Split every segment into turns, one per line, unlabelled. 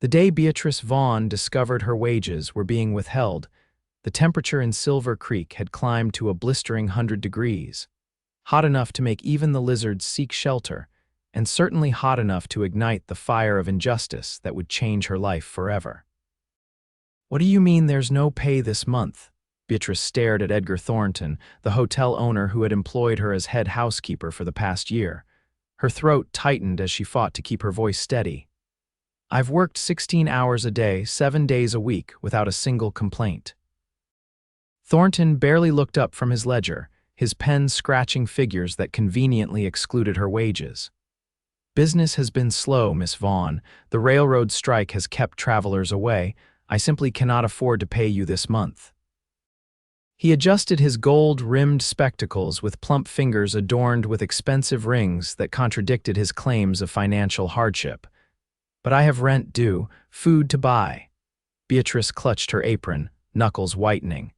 The day Beatrice Vaughn discovered her wages were being withheld, the temperature in Silver Creek had climbed to a blistering 100 degrees, hot enough to make even the lizards seek shelter, and certainly hot enough to ignite the fire of injustice that would change her life forever. "What do you mean there's no pay this month?" Beatrice stared at Edgar Thornton, the hotel owner who had employed her as head housekeeper for the past year. Her throat tightened as she fought to keep her voice steady. "I've worked 16 hours a day, 7 days a week, without a single complaint." Thornton barely looked up from his ledger, his pen scratching figures that conveniently excluded her wages. "Business has been slow, Miss Vaughn. The railroad strike has kept travelers away. I simply cannot afford to pay you this month." He adjusted his gold-rimmed spectacles with plump fingers adorned with expensive rings that contradicted his claims of financial hardship. "But I have rent due, food to buy." Beatrice clutched her apron, knuckles whitening.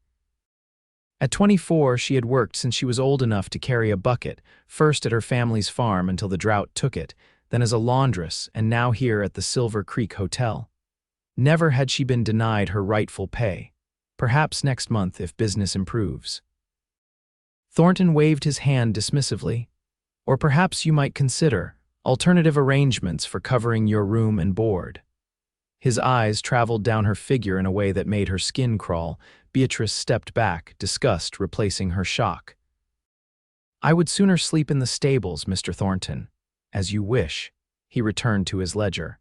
At 24, she had worked since she was old enough to carry a bucket, first at her family's farm until the drought took it, then as a laundress, and now here at the Silver Creek Hotel. Never had she been denied her rightful pay. Perhaps next month if business improves. Thornton waved his hand dismissively. "Or perhaps you might consider alternative arrangements for covering your room and board." His eyes traveled down her figure in a way that made her skin crawl. Beatrice stepped back, disgust replacing her shock. "I would sooner sleep in the stables, Mr. Thornton." "As you wish." He returned to his ledger.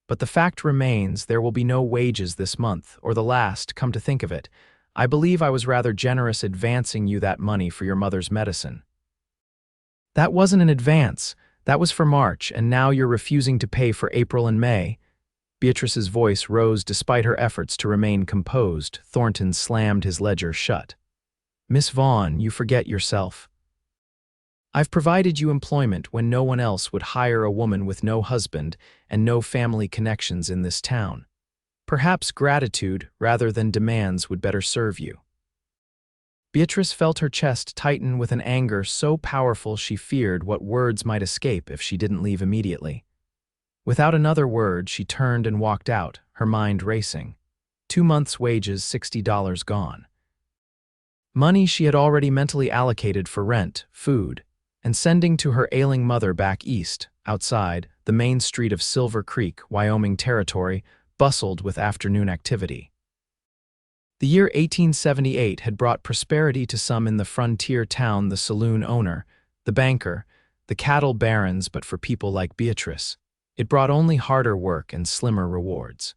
"But the fact remains there will be no wages this month, or the last, come to think of it. I believe I was rather generous advancing you that money for your mother's medicine." "That wasn't an advance. That was for March, and now you're refusing to pay for April and May." Beatrice's voice rose despite her efforts to remain composed. Thornton slammed his ledger shut. "Miss Vaughn, you forget yourself. I've provided you employment when no one else would hire a woman with no husband and no family connections in this town. Perhaps gratitude, rather than demands, would better serve you." Beatrice felt her chest tighten with an anger so powerful she feared what words might escape if she didn't leave immediately. Without another word, she turned and walked out, her mind racing. 2 months' wages, $60 gone. Money she had already mentally allocated for rent, food, and sending to her ailing mother back east. Outside, the main street of Silver Creek, Wyoming Territory, bustled with afternoon activity. The year 1878 had brought prosperity to some in the frontier town, the saloon owner, the banker, the cattle barons, but for people like Beatrice, it brought only harder work and slimmer rewards.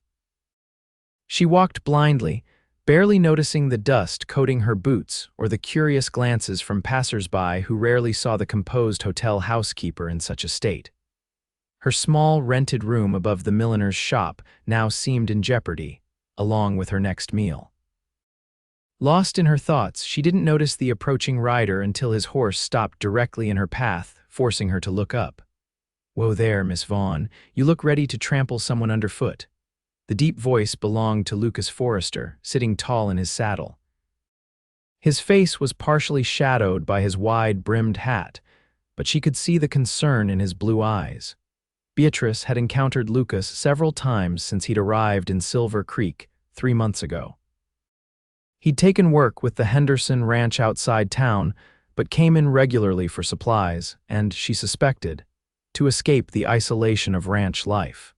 She walked blindly, barely noticing the dust coating her boots or the curious glances from passers-by who rarely saw the composed hotel housekeeper in such a state. Her small, rented room above the milliner's shop now seemed in jeopardy, along with her next meal. Lost in her thoughts, she didn't notice the approaching rider until his horse stopped directly in her path, forcing her to look up. "Whoa there, Miss Vaughn, you look ready to trample someone underfoot." The deep voice belonged to Lucas Forrester, sitting tall in his saddle. His face was partially shadowed by his wide-brimmed hat, but she could see the concern in his blue eyes. Beatrice had encountered Lucas several times since he'd arrived in Silver Creek 3 months ago. He'd taken work with the Henderson Ranch outside town, but came in regularly for supplies and, she suspected, to escape the isolation of ranch life.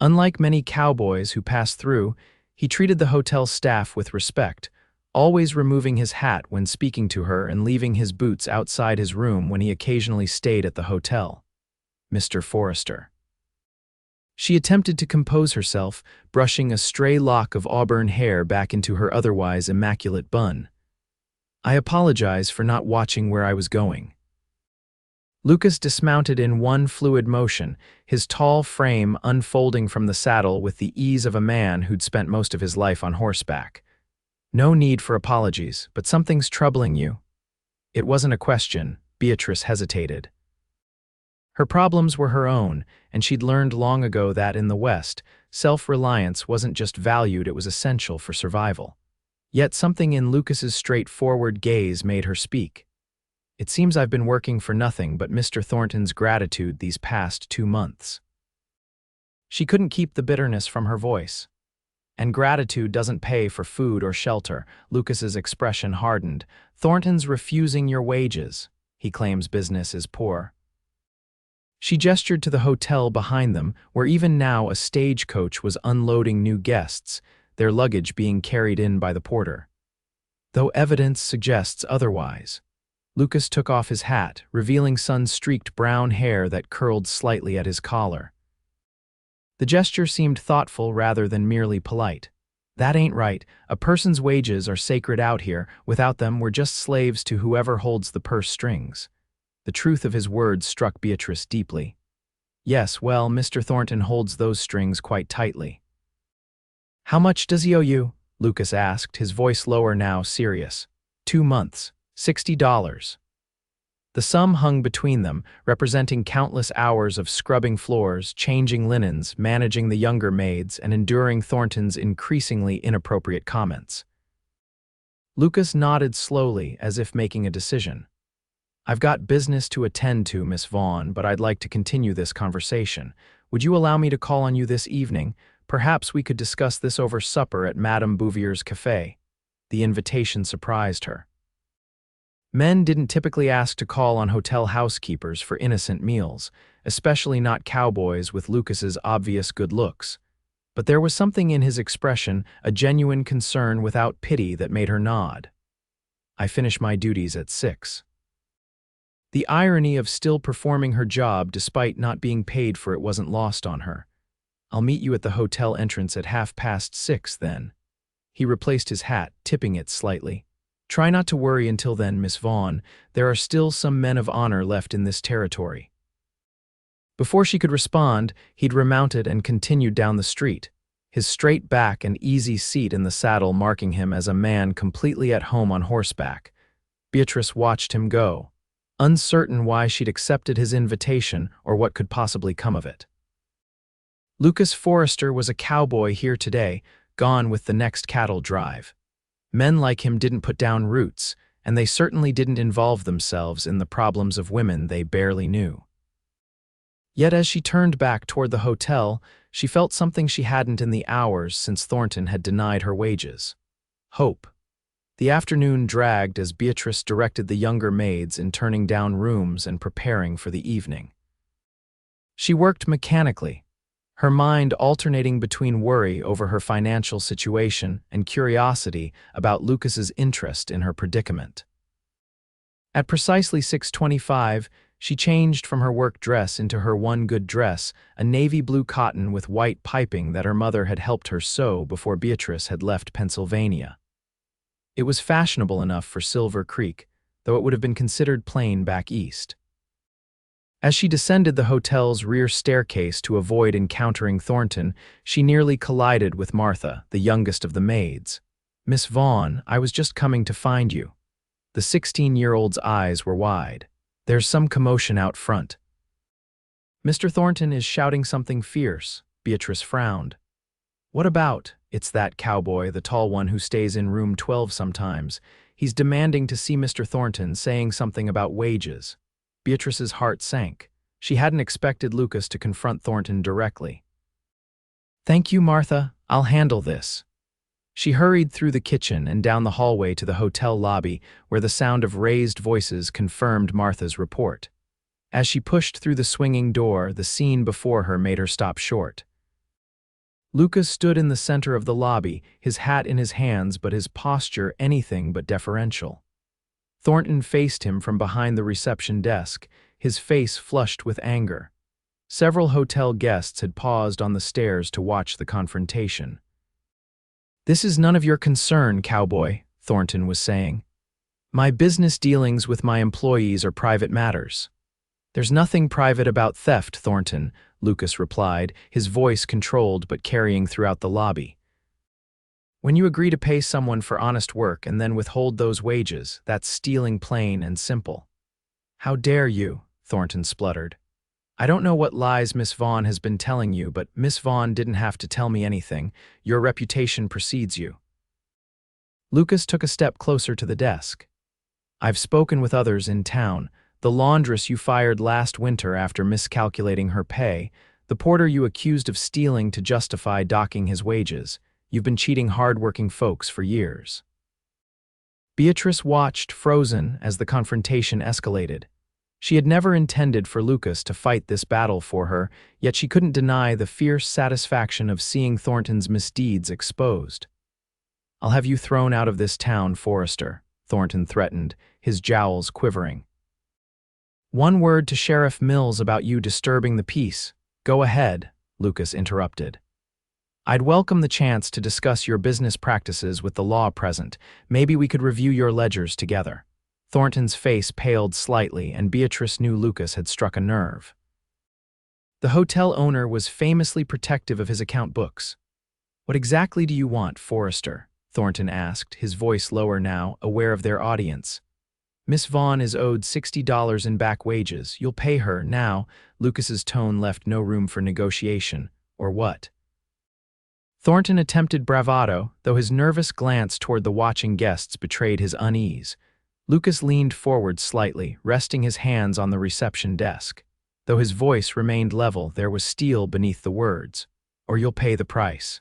Unlike many cowboys who passed through, he treated the hotel staff with respect, always removing his hat when speaking to her and leaving his boots outside his room when he occasionally stayed at the hotel. Mr. Forrester. She attempted to compose herself, brushing a stray lock of auburn hair back into her otherwise immaculate bun. "I apologize for not watching where I was going." Lucas dismounted in one fluid motion, his tall frame unfolding from the saddle with the ease of a man who'd spent most of his life on horseback. "No need for apologies, but something's troubling you." It wasn't a question. Beatrice hesitated. Her problems were her own, and she'd learned long ago that in the West, self-reliance wasn't just valued, it was essential for survival. Yet something in Lucas's straightforward gaze made her speak. "It seems I've been working for nothing but Mr. Thornton's gratitude these past 2 months." She couldn't keep the bitterness from her voice. And gratitude doesn't pay for food or shelter. Lucas's expression hardened. Thornton's refusing your wages. He claims business is poor. She gestured to the hotel behind them, where even now a stagecoach was unloading new guests, their luggage being carried in by the porter. Though evidence suggests otherwise. Lucas took off his hat, revealing sun-streaked brown hair that curled slightly at his collar. The gesture seemed thoughtful rather than merely polite. That ain't right. A person's wages are sacred out here. Without them, we're just slaves to whoever holds the purse strings. The truth of his words struck Beatrice deeply. Yes, well, Mr. Thornton holds those strings quite tightly. How much does he owe you? Lucas asked, his voice lower now, serious. 2 months, $60. The sum hung between them, representing countless hours of scrubbing floors, changing linens, managing the younger maids, and enduring Thornton's increasingly inappropriate comments. Lucas nodded slowly, as if making a decision. I've got business to attend to, Miss Vaughn, but I'd like to continue this conversation. Would you allow me to call on you this evening? Perhaps we could discuss this over supper at Madame Bouvier's cafe. The invitation surprised her. Men didn't typically ask to call on hotel housekeepers for innocent meals, especially not cowboys with Lucas's obvious good looks. But there was something in his expression, a genuine concern without pity, that made her nod. I finish my duties at 6. The irony of still performing her job despite not being paid for it wasn't lost on her. I'll meet you at the hotel entrance at 6:30 then. He replaced his hat, tipping it slightly. Try not to worry until then, Miss Vaughn. There are still some men of honor left in this territory. Before she could respond, he'd remounted and continued down the street, his straight back and easy seat in the saddle marking him as a man completely at home on horseback. Beatrice watched him go, uncertain why she'd accepted his invitation or what could possibly come of it. Lucas Forrester was a cowboy here today, gone with the next cattle drive. Men like him didn't put down roots, and they certainly didn't involve themselves in the problems of women they barely knew. Yet as she turned back toward the hotel, she felt something she hadn't in the hours since Thornton had denied her wages. Hope. The afternoon dragged as Beatrice directed the younger maids in turning down rooms and preparing for the evening. She worked mechanically, her mind alternating between worry over her financial situation and curiosity about Lucas's interest in her predicament. At precisely 6:25, she changed from her work dress into her one good dress, a navy blue cotton with white piping that her mother had helped her sew before Beatrice had left Pennsylvania. It was fashionable enough for Silver Creek, though it would have been considered plain back east. As she descended the hotel's rear staircase to avoid encountering Thornton, she nearly collided with Martha, the youngest of the maids. Miss Vaughn, I was just coming to find you. The 16-year-old's eyes were wide. There's some commotion out front. Mr. Thornton is shouting something fierce. Beatrice frowned. What about? It's that cowboy, the tall one who stays in room 12 sometimes. He's demanding to see Mr. Thornton, saying something about wages. Beatrice's heart sank. She hadn't expected Lucas to confront Thornton directly. Thank you, Martha. I'll handle this. She hurried through the kitchen and down the hallway to the hotel lobby, where the sound of raised voices confirmed Martha's report. As she pushed through the swinging door, the scene before her made her stop short. Lucas stood in the center of the lobby, his hat in his hands but his posture anything but deferential. Thornton faced him from behind the reception desk, his face flushed with anger. Several hotel guests had paused on the stairs to watch the confrontation. This is none of your concern, cowboy, Thornton was saying. My business dealings with my employees are private matters. There's nothing private about theft, Thornton, Lucas replied, his voice controlled but carrying throughout the lobby. When you agree to pay someone for honest work and then withhold those wages, that's stealing, plain and simple. How dare you, Thornton spluttered. I don't know what lies Miss Vaughn has been telling you, but Miss Vaughn didn't have to tell me anything. Your reputation precedes you. Lucas took a step closer to the desk. I've spoken with others in town. The laundress you fired last winter after miscalculating her pay, The porter you accused of stealing to justify docking his wages. You've been cheating hard-working folks for years." Beatrice watched, frozen, as the confrontation escalated. She had never intended for Lucas to fight this battle for her, yet she couldn't deny the fierce satisfaction of seeing Thornton's misdeeds exposed. "I'll have you thrown out of this town, Forrester," Thornton threatened, his jowls quivering. "One word to Sheriff Mills about you disturbing the peace." "Go ahead," Lucas interrupted. "I'd welcome the chance to discuss your business practices with the law present. Maybe we could review your ledgers together." Thornton's face paled slightly, and Beatrice knew Lucas had struck a nerve. The hotel owner was famously protective of his account books. "What exactly do you want, Forrester?" Thornton asked, his voice lower now, aware of their audience. "Miss Vaughn is owed $60 in back wages. You'll pay her now." Lucas's tone left no room for negotiation. "Or what?" Thornton attempted bravado, though his nervous glance toward the watching guests betrayed his unease. Lucas leaned forward slightly, resting his hands on the reception desk. Though his voice remained level, there was steel beneath the words. "Or you'll pay the price."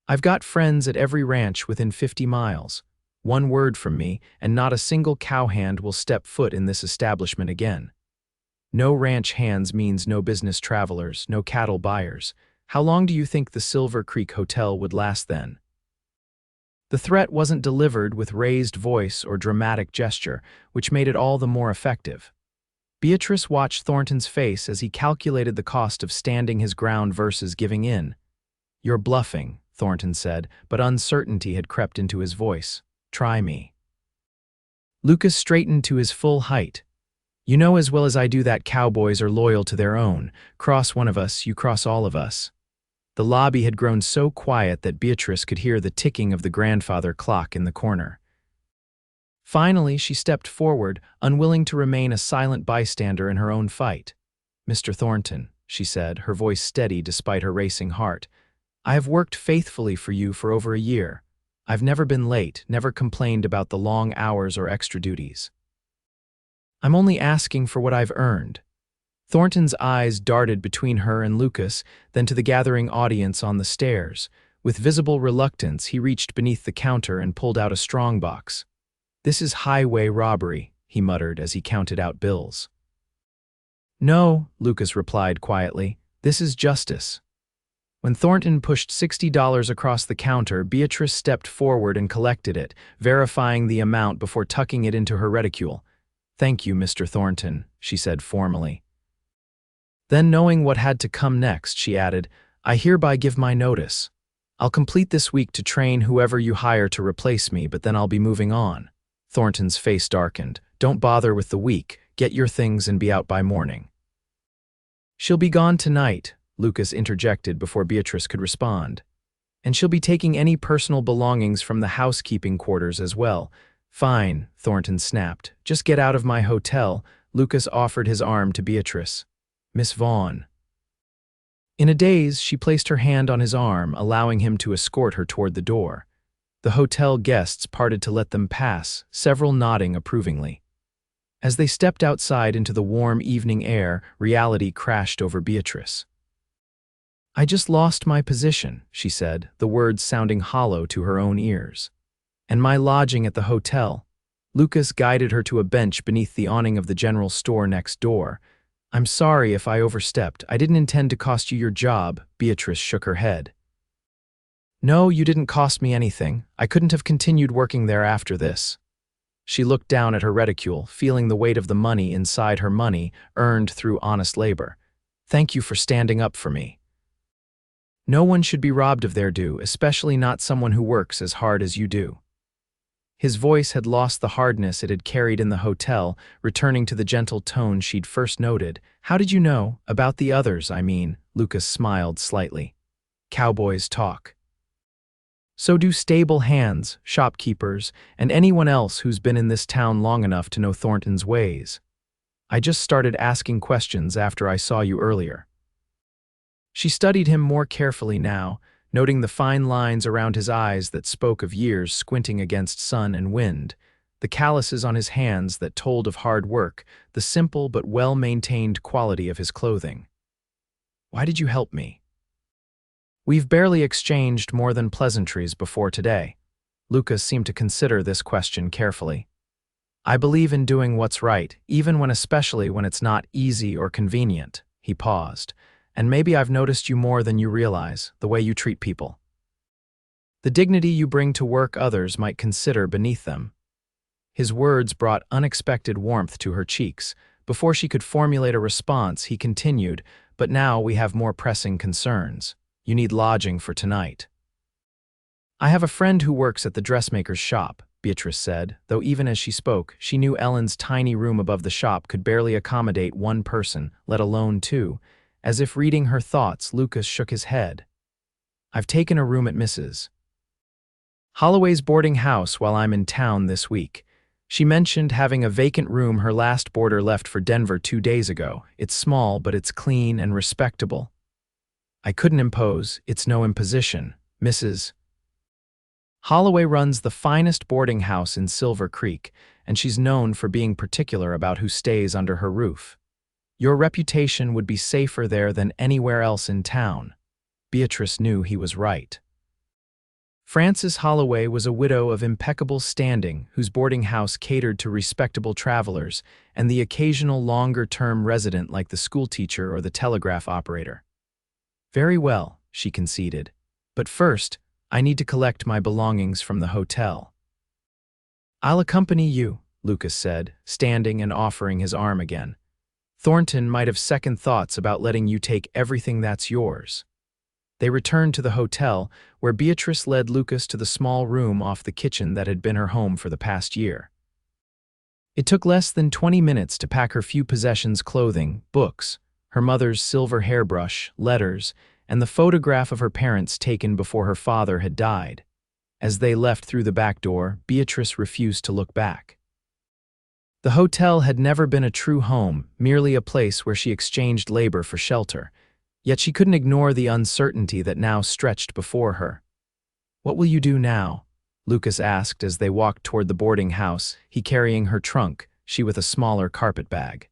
"I've got friends at every ranch within 50 miles. One word from me, and not a single cowhand will step foot in this establishment again. No ranch hands means no business travelers, no cattle buyers. How long do you think the Silver Creek Hotel would last then?" The threat wasn't delivered with raised voice or dramatic gesture, which made it all the more effective. Beatrice watched Thornton's face as he calculated the cost of standing his ground versus giving in. "You're bluffing," Thornton said, but uncertainty had crept into his voice. "Try me." Lucas straightened to his full height. "You know as well as I do that cowboys are loyal to their own. Cross one of us, you cross all of us." The lobby had grown so quiet that Beatrice could hear the ticking of the grandfather clock in the corner. Finally, she stepped forward, unwilling to remain a silent bystander in her own fight. "Mr. Thornton," she said, her voice steady despite her racing heart, "I have worked faithfully for you for over a year. I've never been late, never complained about the long hours or extra duties. I'm only asking for what I've earned." Thornton's eyes darted between her and Lucas, then to the gathering audience on the stairs. With visible reluctance, he reached beneath the counter and pulled out a strongbox. "This is highway robbery," he muttered as he counted out bills. "No," Lucas replied quietly, "this is justice." When Thornton pushed $60 across the counter, Beatrice stepped forward and collected it, verifying the amount before tucking it into her reticule. "Thank you, Mr. Thornton," she said formally. Then, knowing what had to come next, she added, "I hereby give my notice. I'll complete this week to train whoever you hire to replace me, but then I'll be moving on." Thornton's face darkened. "Don't bother with the week. Get your things and be out by morning." "She'll be gone tonight," Lucas interjected before Beatrice could respond. "And she'll be taking any personal belongings from the housekeeping quarters as well." "Fine," Thornton snapped. "Just get out of my hotel." Lucas offered his arm to Beatrice. "Miss Vaughn." In a daze, she placed her hand on his arm, allowing him to escort her toward the door. The hotel guests parted to let them pass, several nodding approvingly. As they stepped outside into the warm evening air, reality crashed over Beatrice. "I just lost my position," she said, the words sounding hollow to her own ears. "And my lodging at the hotel." Lucas guided her to a bench beneath the awning of the general store next door. "I'm sorry if I overstepped. I didn't intend to cost you your job." Beatrice shook her head. "No, you didn't cost me anything. I couldn't have continued working there after this." She looked down at her reticule, feeling the weight of the money inside her money, earned through honest labor. "Thank you for standing up for me. No one should be robbed of their due, especially not someone who works as hard as you do." His voice had lost the hardness it had carried in the hotel, returning to the gentle tone she'd first noted. "How did you know? About the others, I mean." Lucas smiled slightly. "Cowboys talk. So do stable hands, shopkeepers, and anyone else who's been in this town long enough to know Thornton's ways. I just started asking questions after I saw you earlier." She studied him more carefully now, noting the fine lines around his eyes that spoke of years squinting against sun and wind, the calluses on his hands that told of hard work, the simple but well-maintained quality of his clothing. Why did you help me? We've barely exchanged more than pleasantries before today. Lucas seemed to consider this question carefully. I believe in doing what's right, especially when it's not easy or convenient. He paused. And maybe I've noticed you more than you realize, the way you treat people. The dignity you bring to work others might consider beneath them. His words brought unexpected warmth to her cheeks. Before she could formulate a response, he continued, but now we have more pressing concerns. You need lodging for tonight. I have a friend who works at the dressmaker's shop, Beatrice said, though even as she spoke, she knew Ellen's tiny room above the shop could barely accommodate one person, let alone two. As if reading her thoughts, Lucas shook his head. I've taken a room at Mrs. Holloway's boarding house while I'm in town this week. She mentioned having a vacant room her last boarder left for Denver 2 days ago. It's small, but it's clean and respectable. I couldn't impose, it's no imposition. Mrs. Holloway runs the finest boarding house in Silver Creek, and she's known for being particular about who stays under her roof. Your reputation would be safer there than anywhere else in town. Beatrice knew he was right. Frances Holloway was a widow of impeccable standing whose boarding house catered to respectable travelers and the occasional longer-term resident like the schoolteacher or the telegraph operator. Very well, she conceded. But first, I need to collect my belongings from the hotel. I'll accompany you, Lucas said, standing and offering his arm again. Thornton might have second thoughts about letting you take everything that's yours. They returned to the hotel, where Beatrice led Lucas to the small room off the kitchen that had been her home for the past year. It took less than 20 minutes to pack her few possessions: clothing, books, her mother's silver hairbrush, letters, and the photograph of her parents taken before her father had died. As they left through the back door, Beatrice refused to look back. The hotel had never been a true home, merely a place where she exchanged labor for shelter. Yet she couldn't ignore the uncertainty that now stretched before her. What will you do now? Lucas asked as they walked toward the boarding house, he carrying her trunk, she with a smaller carpet bag.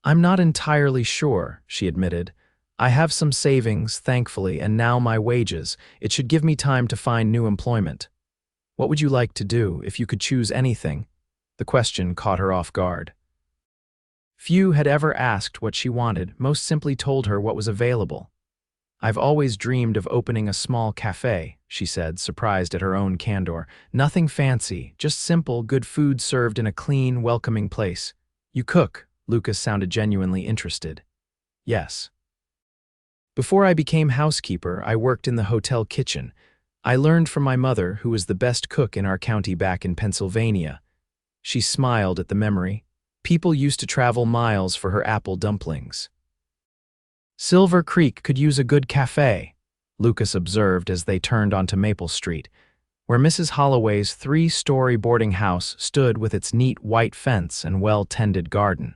I'm not entirely sure, she admitted. I have some savings, thankfully, and now my wages. It should give me time to find new employment. What would you like to do if you could choose anything? The question caught her off guard. Few had ever asked what she wanted, most simply told her what was available. I've always dreamed of opening a small cafe, she said, surprised at her own candor. Nothing fancy, just simple, good food served in a clean, welcoming place. You cook? Lucas sounded genuinely interested. Yes. Before I became housekeeper, I worked in the hotel kitchen. I learned from my mother, who was the best cook in our county back in Pennsylvania. She smiled at the memory. People used to travel miles for her apple dumplings. Silver Creek could use a good cafe, Lucas observed as they turned onto Maple Street, where Mrs. Holloway's 3-story boarding house stood with its neat white fence and well-tended garden.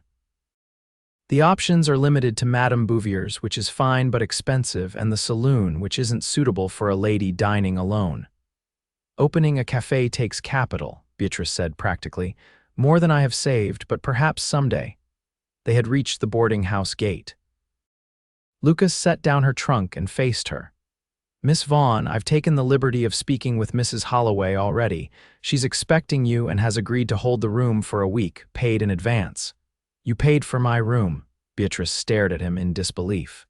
The options are limited to Madame Bouvier's, which is fine but expensive, and the saloon, which isn't suitable for a lady dining alone. Opening a cafe takes capital, Beatrice said practically. More than I have saved, but perhaps someday. They had reached the boarding house gate. Lucas set down her trunk and faced her. Miss Vaughn, I've taken the liberty of speaking with Mrs. Holloway already. She's expecting you and has agreed to hold the room for a week, paid in advance. You paid for my room. Beatrice stared at him in disbelief.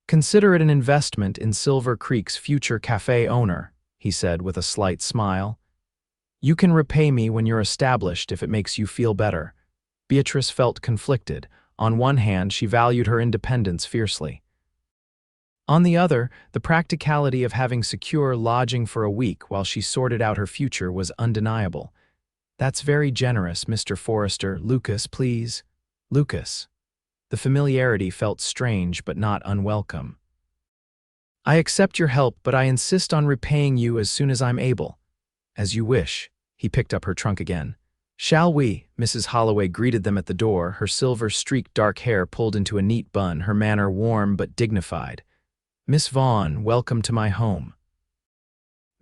Consider it an investment in Silver Creek's future cafe owner, he said with a slight smile. You can repay me when you're established if it makes you feel better. Beatrice felt conflicted. On one hand, she valued her independence fiercely. On the other, the practicality of having secure lodging for a week while she sorted out her future was undeniable. That's very generous, Mr. Forrester. Lucas, please. Lucas. The familiarity felt strange but not unwelcome. I accept your help, but I insist on repaying you as soon as I'm able. As you wish. He picked up her trunk again. Shall we? Mrs. Holloway greeted them at the door, her silver-streaked dark hair pulled into a neat bun, her manner warm but dignified. Miss Vaughn, welcome to my home.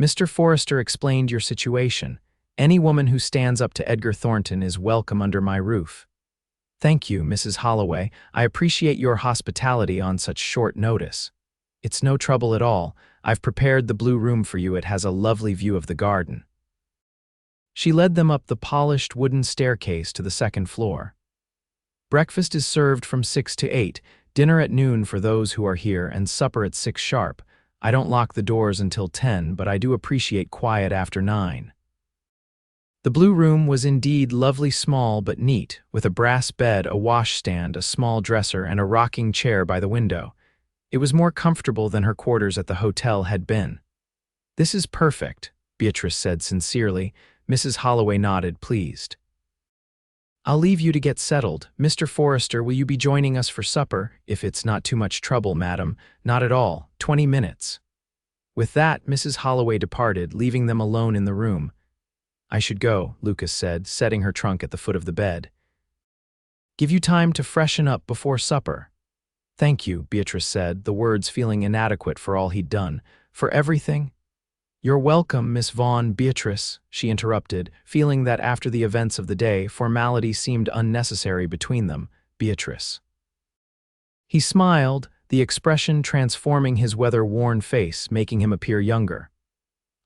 Mr. Forrester explained your situation. Any woman who stands up to Edgar Thornton is welcome under my roof. Thank you, Mrs. Holloway. I appreciate your hospitality on such short notice. It's no trouble at all. I've prepared the blue room for you. It has a lovely view of the garden. She led them up the polished wooden staircase to the second floor. Breakfast is served from 6 to 8, dinner at noon for those who are here, and supper at 6 sharp. I don't lock the doors until 10, but I do appreciate quiet after 9. The blue room was indeed lovely, small but neat, with a brass bed, a washstand, a small dresser, and a rocking chair by the window. It was more comfortable than her quarters at the hotel had been. "This is perfect," Beatrice said sincerely. Mrs. Holloway nodded, pleased. "I'll leave you to get settled. Mr. Forrester, will you be joining us for supper? If it's not too much trouble, madam." "Not at all. 20 minutes." With that, Mrs. Holloway departed, leaving them alone in the room. "I should go," Lucas said, setting her trunk at the foot of the bed. "Give you time to freshen up before supper." "Thank you," Beatrice said, the words feeling inadequate for all he'd done. "For everything?" "You're welcome, Miss Vaughn." "Beatrice," she interrupted, feeling that after the events of the day, formality seemed unnecessary between them. "Beatrice." He smiled, the expression transforming his weather-worn face, making him appear younger.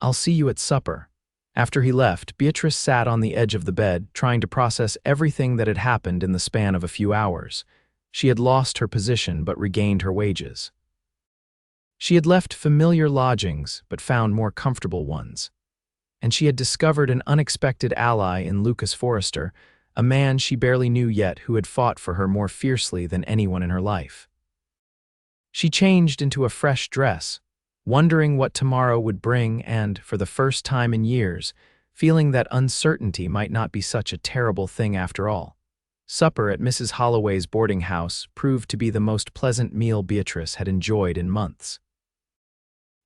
"I'll see you at supper." After he left, Beatrice sat on the edge of the bed, trying to process everything that had happened in the span of a few hours. She had lost her position but regained her wages. She had left familiar lodgings but found more comfortable ones. And she had discovered an unexpected ally in Lucas Forrester, a man she barely knew yet who had fought for her more fiercely than anyone in her life. She changed into a fresh dress, wondering what tomorrow would bring and, for the first time in years, feeling that uncertainty might not be such a terrible thing after all. Supper at Mrs. Holloway's boarding house proved to be the most pleasant meal Beatrice had enjoyed in months.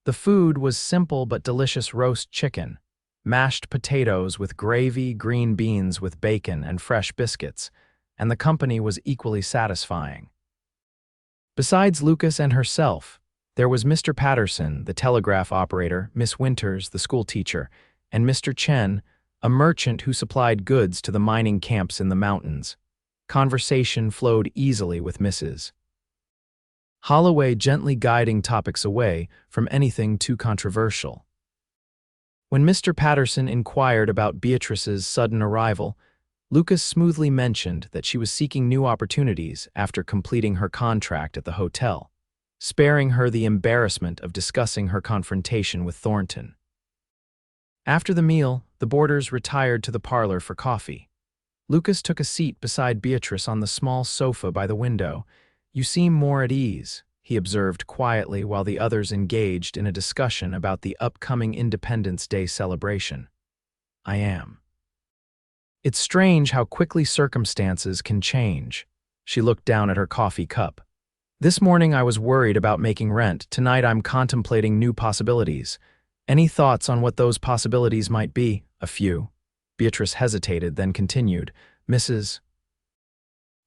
The food was simple but delicious: roast chicken, mashed potatoes with gravy, green beans with bacon, and fresh biscuits, and the company was equally satisfying. Besides Lucas and herself, there was Mr. Patterson, the telegraph operator, Miss Winters, the school teacher, and Mr. Chen, a merchant who supplied goods to the mining camps in the mountains. Conversation flowed easily with Mrs. Holloway, gently guiding topics away from anything too controversial. When Mr. Patterson inquired about Beatrice's sudden arrival, Lucas smoothly mentioned that she was seeking new opportunities after completing her contract at the hotel, sparing her the embarrassment of discussing her confrontation with Thornton. After the meal, the boarders retired to the parlor for coffee. Lucas took a seat beside Beatrice on the small sofa by the window. "You seem more at ease," he observed quietly while the others engaged in a discussion about the upcoming Independence Day celebration. "I am." "It's strange how quickly circumstances can change." She looked down at her coffee cup. "This morning I was worried about making rent. Tonight I'm contemplating new possibilities. Any thoughts on what those possibilities might be?" "A few." Beatrice hesitated, then continued. "Mrs.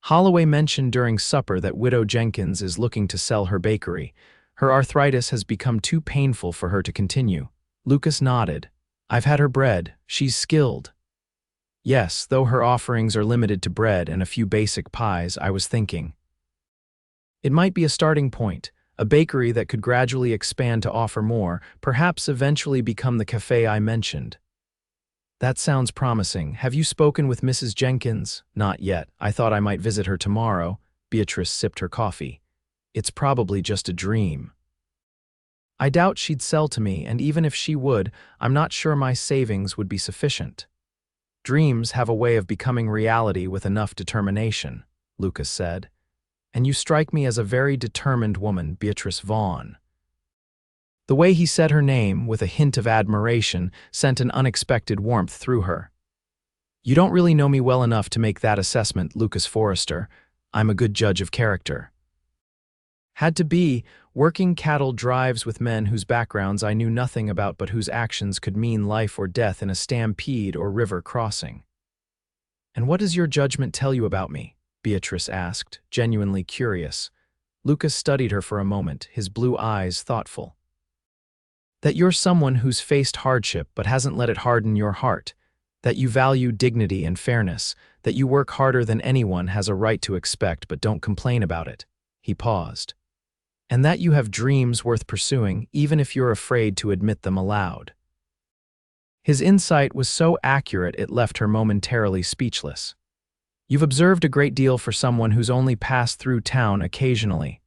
Holloway mentioned during supper that Widow Jenkins is looking to sell her bakery. Her arthritis has become too painful for her to continue." Lucas nodded. "I've had her bread. She's skilled." "Yes, though her offerings are limited to bread and a few basic pies, I was thinking it might be a starting point, a bakery that could gradually expand to offer more, perhaps eventually become the cafe I mentioned." "That sounds promising. Have you spoken with Mrs. Jenkins?" "Not yet. I thought I might visit her tomorrow." Beatrice sipped her coffee. "It's probably just a dream. I doubt she'd sell to me, and even if she would, I'm not sure my savings would be sufficient." "Dreams have a way of becoming reality with enough determination," Lucas said. "And you strike me as a very determined woman, Beatrice Vaughn." The way he said her name, with a hint of admiration, sent an unexpected warmth through her. "You don't really know me well enough to make that assessment, Lucas Forrester. I'm a good judge of character." "Had to be. Working cattle drives with men whose backgrounds I knew nothing about but whose actions could mean life or death in a stampede or river crossing." "And what does your judgment tell you about me?" Beatrice asked, genuinely curious. Lucas studied her for a moment, his blue eyes thoughtful. "That you're someone who's faced hardship but hasn't let it harden your heart. That you value dignity and fairness, that you work harder than anyone has a right to expect but don't complain about it." He paused. "And that you have dreams worth pursuing, even if you're afraid to admit them aloud." His insight was so accurate it left her momentarily speechless. "You've observed a great deal for someone who's only passed through town occasionally.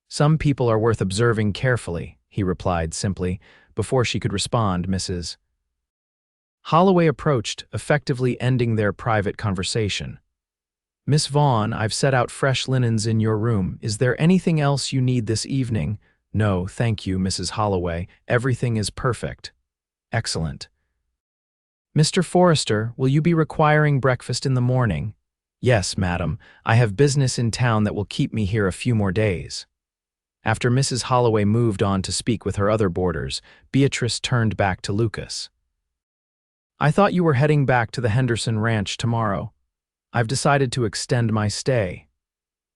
Some people are worth observing carefully," he replied simply. Before she could respond, Mrs. Holloway approached, effectively ending their private conversation. "Miss Vaughn, I've set out fresh linens in your room. Is there anything else you need this evening?" "No, thank you, Mrs. Holloway. Everything is perfect." "Excellent." "Mr. Forrester, will you be requiring breakfast in the morning?" "Yes, madam. I have business in town that will keep me here a few more days." After Mrs. Holloway moved on to speak with her other boarders, Beatrice turned back to Lucas. "I thought you were heading back to the Henderson Ranch tomorrow. I've decided to extend my stay."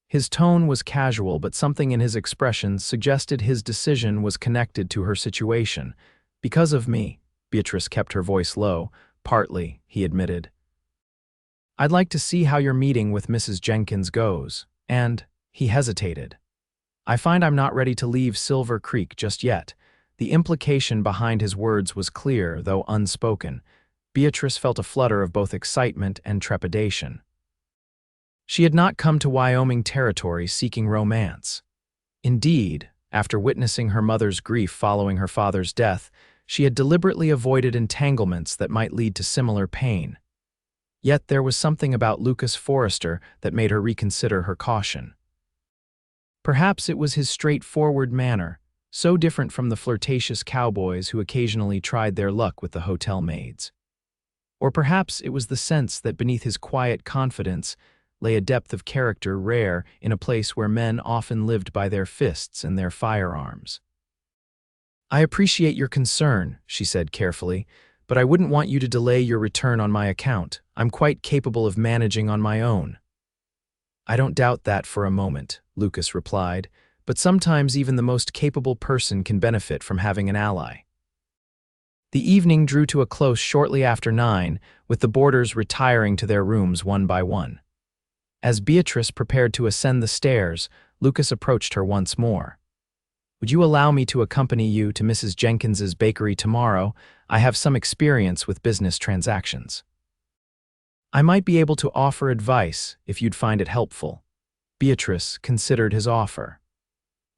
His tone was casual, but something in his expressions suggested his decision was connected to her situation. "Because of me." Beatrice kept her voice low. "Partly," he admitted. "I'd like to see how your meeting with Mrs. Jenkins goes." And he hesitated. "I find I'm not ready to leave Silver Creek just yet." The implication behind his words was clear, though unspoken. Beatrice felt a flutter of both excitement and trepidation. She had not come to Wyoming Territory seeking romance. Indeed, after witnessing her mother's grief following her father's death, she had deliberately avoided entanglements that might lead to similar pain. Yet there was something about Lucas Forrester that made her reconsider her caution. Perhaps it was his straightforward manner, so different from the flirtatious cowboys who occasionally tried their luck with the hotel maids. Or perhaps it was the sense that beneath his quiet confidence lay a depth of character rare in a place where men often lived by their fists and their firearms. "I appreciate your concern," she said carefully, "but I wouldn't want you to delay your return on my account. I'm quite capable of managing on my own." "I don't doubt that for a moment," Lucas replied, "but sometimes even the most capable person can benefit from having an ally." The evening drew to a close shortly after 9, with the boarders retiring to their rooms one by one. As Beatrice prepared to ascend the stairs, Lucas approached her once more. "Would you allow me to accompany you to Mrs. Jenkins's bakery tomorrow? I have some experience with business transactions. I might be able to offer advice if you'd find it helpful." Beatrice considered his offer.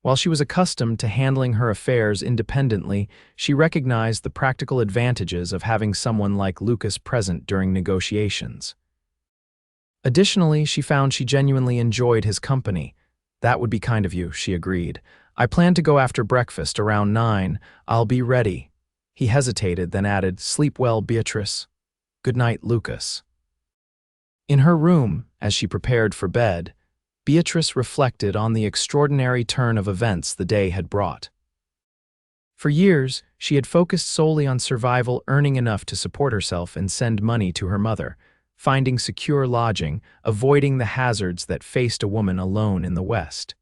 While she was accustomed to handling her affairs independently, she recognized the practical advantages of having someone like Lucas present during negotiations. Additionally, she found she genuinely enjoyed his company. "That would be kind of you," she agreed. "I plan to go after breakfast around 9. I'll be ready." He hesitated, then added, "Sleep well, Beatrice." "Good night, Lucas." In her room, as she prepared for bed, Beatrice reflected on the extraordinary turn of events the day had brought. For years, she had focused solely on survival, earning enough to support herself and send money to her mother, finding secure lodging, avoiding the hazards that faced a woman alone in the West.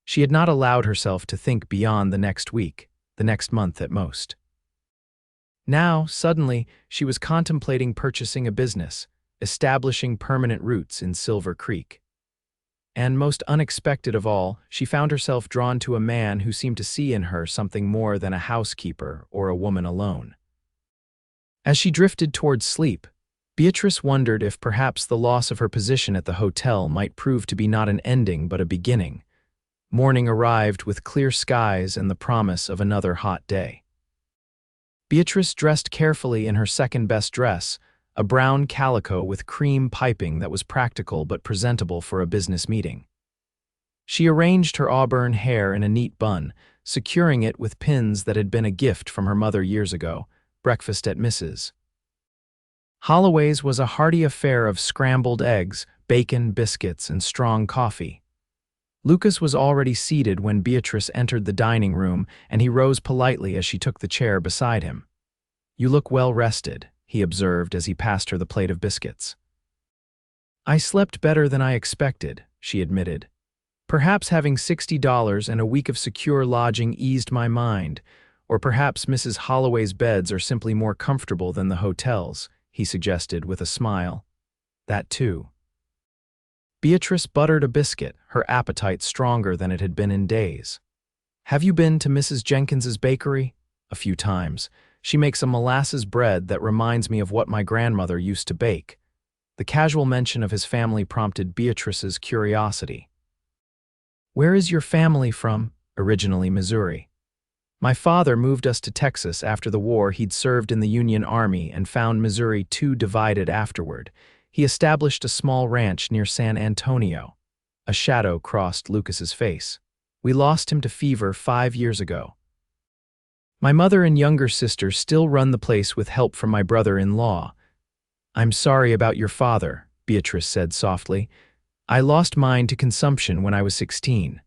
She had not allowed herself to think beyond the next week, the next month at most. Now, suddenly, she was contemplating purchasing a business, establishing permanent roots in Silver Creek. And most unexpected of all, she found herself drawn to a man who seemed to see in her something more than a housekeeper or a woman alone. As she drifted towards sleep, Beatrice wondered if perhaps the loss of her position at the hotel might prove to be not an ending but a beginning. Morning arrived with clear skies and the promise of another hot day. Beatrice dressed carefully in her second-best dress, a brown calico with cream piping that was practical but presentable for a business meeting. She arranged her auburn hair in a neat bun, securing it with pins that had been a gift from her mother years ago. Breakfast at Mrs. Holloway's was a hearty affair of scrambled eggs, bacon, biscuits, and strong coffee. Lucas was already seated when Beatrice entered the dining room, and he rose politely as she took the chair beside him. "You look well rested," he observed as he passed her the plate of biscuits. "I slept better than I expected," she admitted. "Perhaps having $60 and a week of secure lodging eased my mind, or perhaps Mrs. Holloway's beds are simply more comfortable than the hotel's," he suggested with a smile. That too. Beatrice buttered a biscuit, her appetite stronger than it had been in days. Have you been to Mrs. Jenkins's bakery? A few times. She makes a molasses bread that reminds me of what my grandmother used to bake. The casual mention of his family prompted Beatrice's curiosity. Where is your family from? Originally Missouri. My father moved us to Texas after the war. He'd served in the Union Army and found Missouri too divided afterward. He established a small ranch near San Antonio. A shadow crossed Lucas's face. We lost him to fever 5 years ago. My mother and younger sister still run the place with help from my brother-in-law. I'm sorry about your father, Beatrice said softly. I lost mine to consumption when I was 16.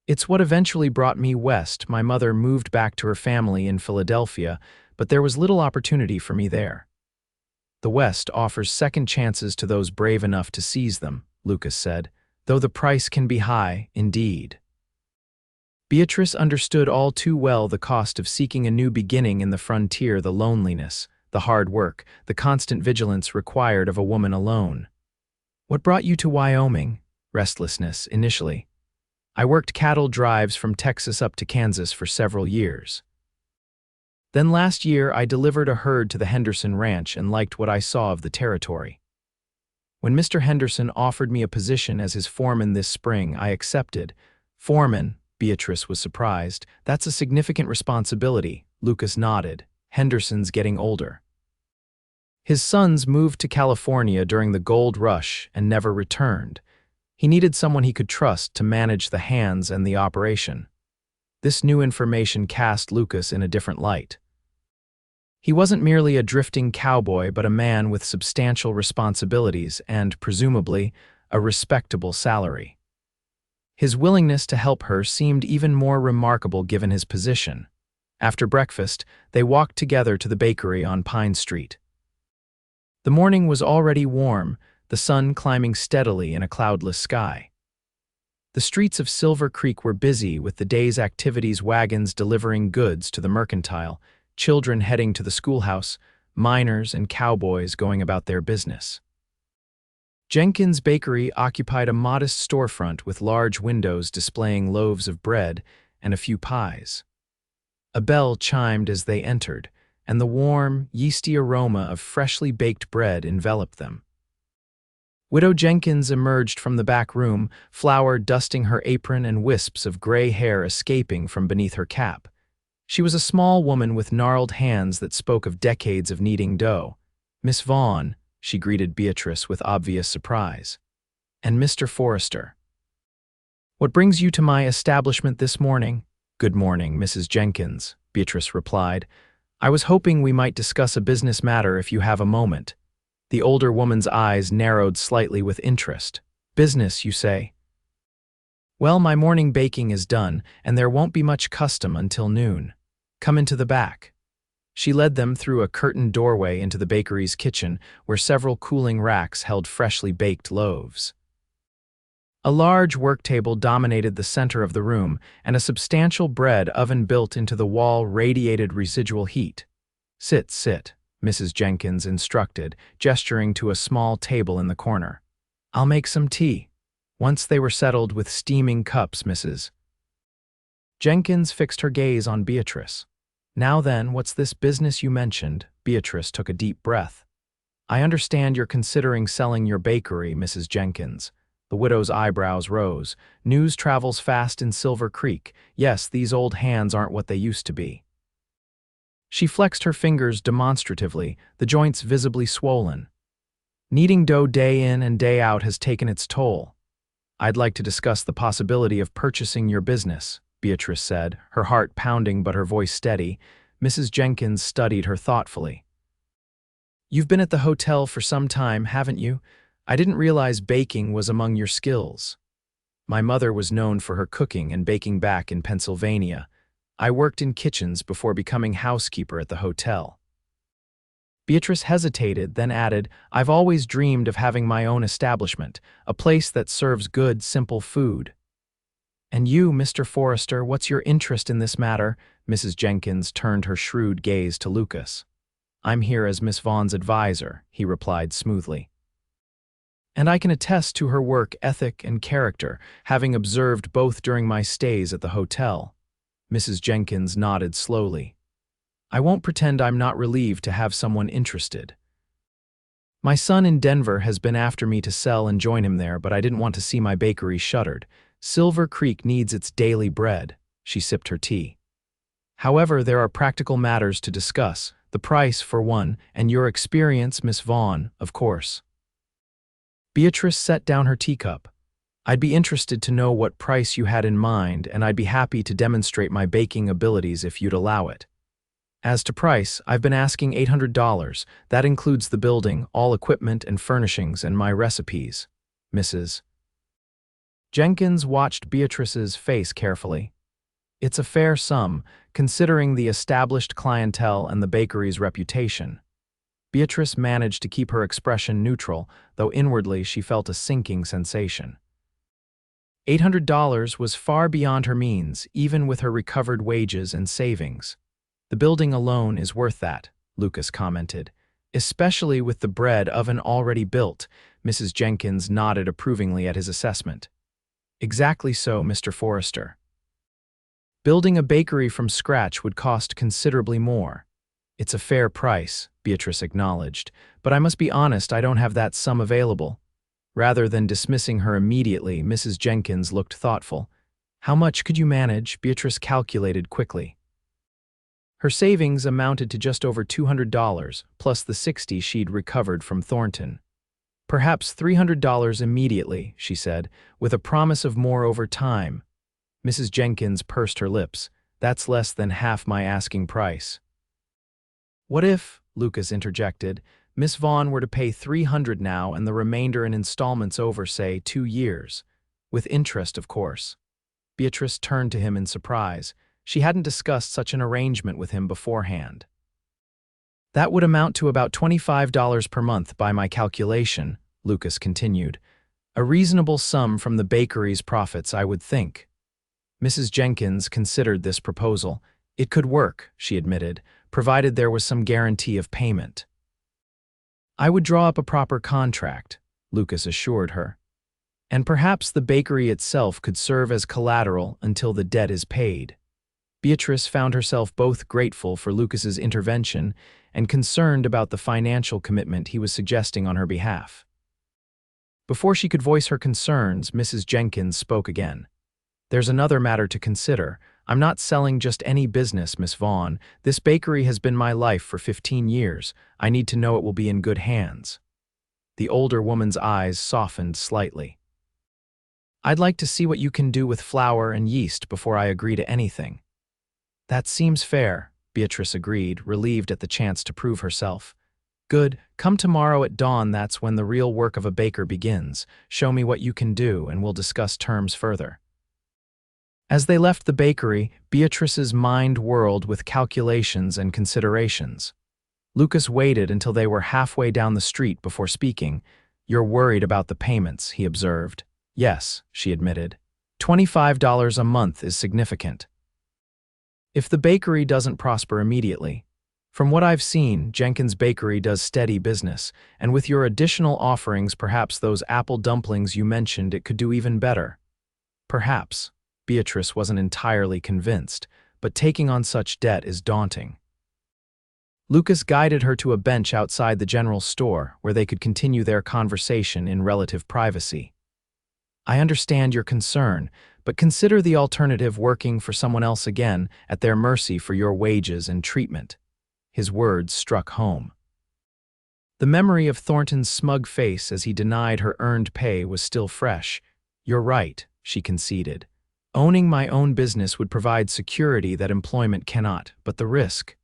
It's what eventually brought me west. My mother moved back to her family in Philadelphia, but there was little opportunity for me there. The West offers second chances to those brave enough to seize them, Lucas said, though the price can be high, indeed. Beatrice understood all too well the cost of seeking a new beginning in the frontier, the loneliness, the hard work, the constant vigilance required of a woman alone. What brought you to Wyoming? Restlessness, initially. I worked cattle drives from Texas up to Kansas for several years. Then last year I delivered a herd to the Henderson Ranch and liked what I saw of the territory. When Mr. Henderson offered me a position as his foreman this spring, I accepted. Foreman, Beatrice was surprised. That's a significant responsibility, Lucas nodded. Henderson's getting older. His sons moved to California during the gold rush and never returned. He needed someone he could trust to manage the hands and the operation. This new information cast Lucas in a different light. He wasn't merely a drifting cowboy, but a man with substantial responsibilities and, presumably, a respectable salary. His willingness to help her seemed even more remarkable given his position. After breakfast, they walked together to the bakery on Pine Street. The morning was already warm, the sun climbing steadily in a cloudless sky. The streets of Silver Creek were busy with the day's activities, wagons delivering goods to the mercantile, children heading to the schoolhouse, miners and cowboys going about their business. Jenkins' bakery occupied a modest storefront with large windows displaying loaves of bread and a few pies. A bell chimed as they entered, and the warm, yeasty aroma of freshly baked bread enveloped them. Widow Jenkins emerged from the back room, flour dusting her apron and wisps of gray hair escaping from beneath her cap. She was a small woman with gnarled hands that spoke of decades of kneading dough. Miss Vaughn, she greeted Beatrice with obvious surprise. And Mr. Forrester. What brings you to my establishment this morning? Good morning, Mrs. Jenkins, Beatrice replied. I was hoping we might discuss a business matter if you have a moment. The older woman's eyes narrowed slightly with interest. Business, you say? Well, my morning baking is done, and there won't be much custom until noon. Come into the back. She led them through a curtained doorway into the bakery's kitchen, where several cooling racks held freshly baked loaves. A large work table dominated the center of the room, and a substantial bread oven built into the wall radiated residual heat. Sit, Mrs. Jenkins instructed, gesturing to a small table in the corner. I'll make some tea. Once they were settled with steaming cups, Mrs. Jenkins fixed her gaze on Beatrice. Now then, what's this business you mentioned? Beatrice took a deep breath. I understand you're considering selling your bakery, Mrs. Jenkins. The widow's eyebrows rose. News travels fast in Silver Creek. Yes, these old hands aren't what they used to be. She flexed her fingers demonstratively, the joints visibly swollen. Kneading dough day in and day out has taken its toll. I'd like to discuss the possibility of purchasing your business, Beatrice said, her heart pounding but her voice steady. Mrs. Jenkins studied her thoughtfully. You've been at the hotel for some time, haven't you? I didn't realize baking was among your skills. My mother was known for her cooking and baking back in Pennsylvania. I worked in kitchens before becoming housekeeper at the hotel. Beatrice hesitated, then added, I've always dreamed of having my own establishment, a place that serves good, simple food. And you, Mr. Forrester, what's your interest in this matter? Mrs. Jenkins turned her shrewd gaze to Lucas. I'm here as Miss Vaughn's advisor, he replied smoothly. And I can attest to her work ethic and character, having observed both during my stays at the hotel. Mrs. Jenkins nodded slowly. I won't pretend I'm not relieved to have someone interested. My son in Denver has been after me to sell and join him there, but I didn't want to see my bakery shuttered. Silver Creek needs its daily bread. She sipped her tea. However, there are practical matters to discuss, the price, for one, and your experience, Miss Vaughn, of course. Beatrice set down her teacup. I'd be interested to know what price you had in mind, and I'd be happy to demonstrate my baking abilities if you'd allow it. As to price, I've been asking $800. That includes the building, all equipment and furnishings, and my recipes. Mrs. Jenkins watched Beatrice's face carefully. It's a fair sum, considering the established clientele and the bakery's reputation. Beatrice managed to keep her expression neutral, though inwardly she felt a sinking sensation. $800 was far beyond her means, even with her recovered wages and savings. The building alone is worth that, Lucas commented. Especially with the bread oven already built. Mrs. Jenkins nodded approvingly at his assessment. Exactly so, Mr. Forrester. Building a bakery from scratch would cost considerably more. It's a fair price, Beatrice acknowledged, but I must be honest, I don't have that sum available. Rather than dismissing her immediately, Mrs. Jenkins looked thoughtful. How much could you manage? Beatrice calculated quickly. Her savings amounted to just over $200, plus the $60 she'd recovered from Thornton. Perhaps $300 immediately, she said, with a promise of more over time. Mrs. Jenkins pursed her lips. That's less than half my asking price. What if, Lucas interjected, Miss Vaughn were to pay $300 now and the remainder in installments over, say, 2 years? With interest, of course. Beatrice turned to him in surprise. She hadn't discussed such an arrangement with him beforehand. That would amount to about $25 per month by my calculation, Lucas continued. A reasonable sum from the bakery's profits, I would think. Mrs. Jenkins considered this proposal. It could work, she admitted, provided there was some guarantee of payment. I would draw up a proper contract, Lucas assured her. And perhaps the bakery itself could serve as collateral until the debt is paid. Beatrice found herself both grateful for Lucas's intervention and concerned about the financial commitment he was suggesting on her behalf. Before she could voice her concerns, Mrs. Jenkins spoke again. There's another matter to consider. I'm not selling just any business, Miss Vaughn. This bakery has been my life for 15 years. I need to know it will be in good hands. The older woman's eyes softened slightly. I'd like to see what you can do with flour and yeast before I agree to anything. That seems fair, Beatrice agreed, relieved at the chance to prove herself. Good, come tomorrow at dawn, that's when the real work of a baker begins. Show me what you can do and we'll discuss terms further. As they left the bakery, Beatrice's mind whirled with calculations and considerations. Lucas waited until they were halfway down the street before speaking. You're worried about the payments, he observed. Yes, she admitted. $25 a month is significant. If the bakery doesn't prosper immediately. From what I've seen, Jenkins Bakery does steady business, and with your additional offerings, perhaps those apple dumplings you mentioned, it could do even better. Perhaps. Beatrice wasn't entirely convinced, but taking on such debt is daunting. Lucas guided her to a bench outside the general store where they could continue their conversation in relative privacy. I understand your concern, but consider the alternative, working for someone else again, at their mercy for your wages and treatment. His words struck home. The memory of Thornton's smug face as he denied her earned pay was still fresh. You're right, she conceded. Owning my own business would provide security that employment cannot, but the risk.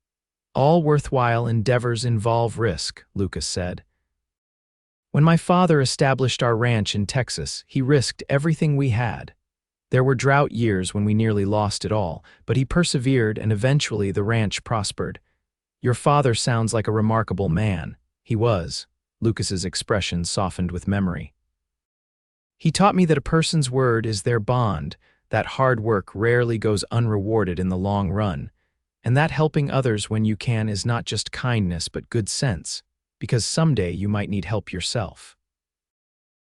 All worthwhile endeavors involve risk, Lucas said. When my father established our ranch in Texas, he risked everything we had. There were drought years when we nearly lost it all, but he persevered and eventually the ranch prospered. Your father sounds like a remarkable man. He was. Lucas's expression softened with memory. He taught me that a person's word is their bond, that hard work rarely goes unrewarded in the long run. And that helping others when you can is not just kindness but good sense, because someday you might need help yourself.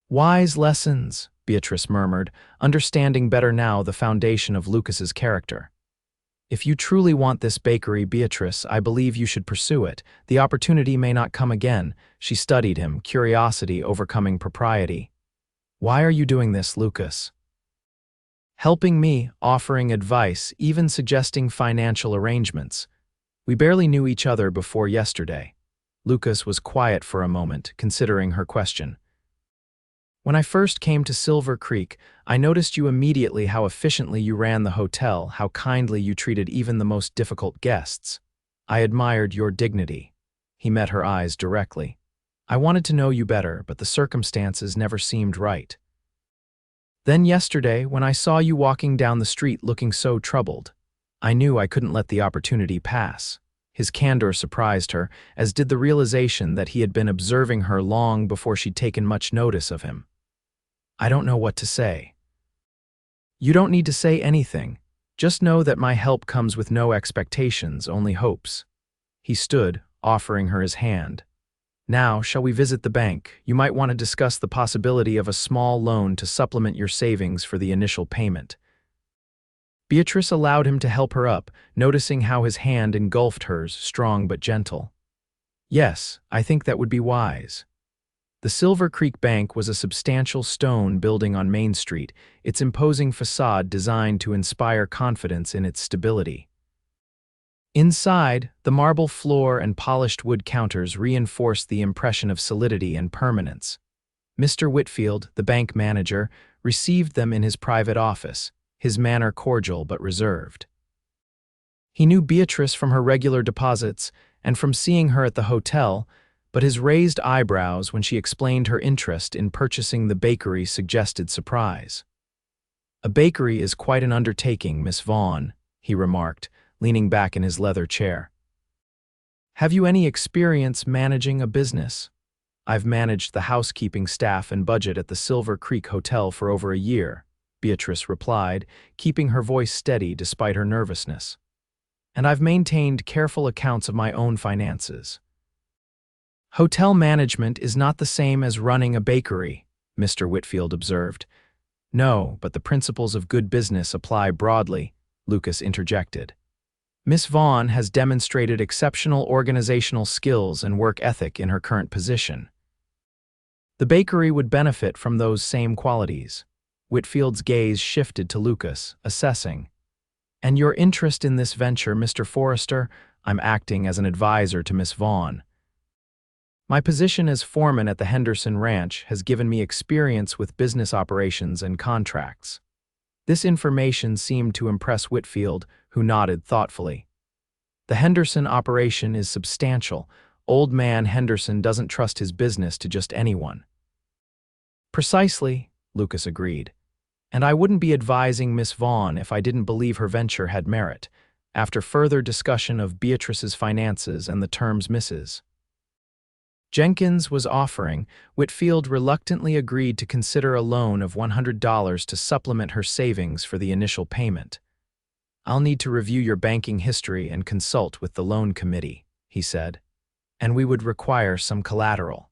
Wise lessons, Beatrice murmured, understanding better now the foundation of Lucas's character. If you truly want this bakery, Beatrice, I believe you should pursue it. The opportunity may not come again. She studied him, curiosity overcoming propriety. Why are you doing this, Lucas? Helping me, offering advice, even suggesting financial arrangements. We barely knew each other before yesterday. Lucas was quiet for a moment, considering her question. When I first came to Silver Creek, I noticed you immediately how efficiently you ran the hotel, how kindly you treated even the most difficult guests. I admired your dignity. He met her eyes directly. I wanted to know you better, but the circumstances never seemed right. Then yesterday, when I saw you walking down the street looking so troubled, I knew I couldn't let the opportunity pass. His candor surprised her, as did the realization that he had been observing her long before she'd taken much notice of him. I don't know what to say. You don't need to say anything. Just know that my help comes with no expectations, only hopes. He stood, offering her his hand. Now, shall we visit the bank? You might want to discuss the possibility of a small loan to supplement your savings for the initial payment. Beatrice allowed him to help her up, noticing how his hand engulfed hers, strong but gentle. Yes, I think that would be wise. The Silver Creek Bank was a substantial stone building on Main Street, its imposing facade designed to inspire confidence in its stability. Inside, the marble floor and polished wood counters reinforced the impression of solidity and permanence. Mr. Whitfield, the bank manager, received them in his private office, his manner cordial but reserved. He knew Beatrice from her regular deposits and from seeing her at the hotel, but his raised eyebrows when she explained her interest in purchasing the bakery suggested surprise. A bakery is quite an undertaking, Miss Vaughn, he remarked, leaning back in his leather chair. Have you any experience managing a business? I've managed the housekeeping staff and budget at the Silver Creek Hotel for over a year, Beatrice replied, keeping her voice steady despite her nervousness. And I've maintained careful accounts of my own finances. Hotel management is not the same as running a bakery, Mr. Whitfield observed. No, but the principles of good business apply broadly, Lucas interjected. Miss Vaughn has demonstrated exceptional organizational skills and work ethic in her current position. The bakery would benefit from those same qualities. Whitfield's gaze shifted to Lucas, assessing. And your interest in this venture, Mr. Forrester? I'm acting as an advisor to Miss Vaughn. My position as foreman at the Henderson Ranch has given me experience with business operations and contracts. This information seemed to impress Whitfield, who nodded thoughtfully. The Henderson operation is substantial. Old man Henderson doesn't trust his business to just anyone. Precisely, Lucas agreed. And I wouldn't be advising Miss Vaughn if I didn't believe her venture had merit, after further discussion of Beatrice's finances and the terms Mrs. Jenkins was offering, Whitfield reluctantly agreed to consider a loan of $100 to supplement her savings for the initial payment. I'll need to review your banking history and consult with the loan committee, he said, and we would require some collateral.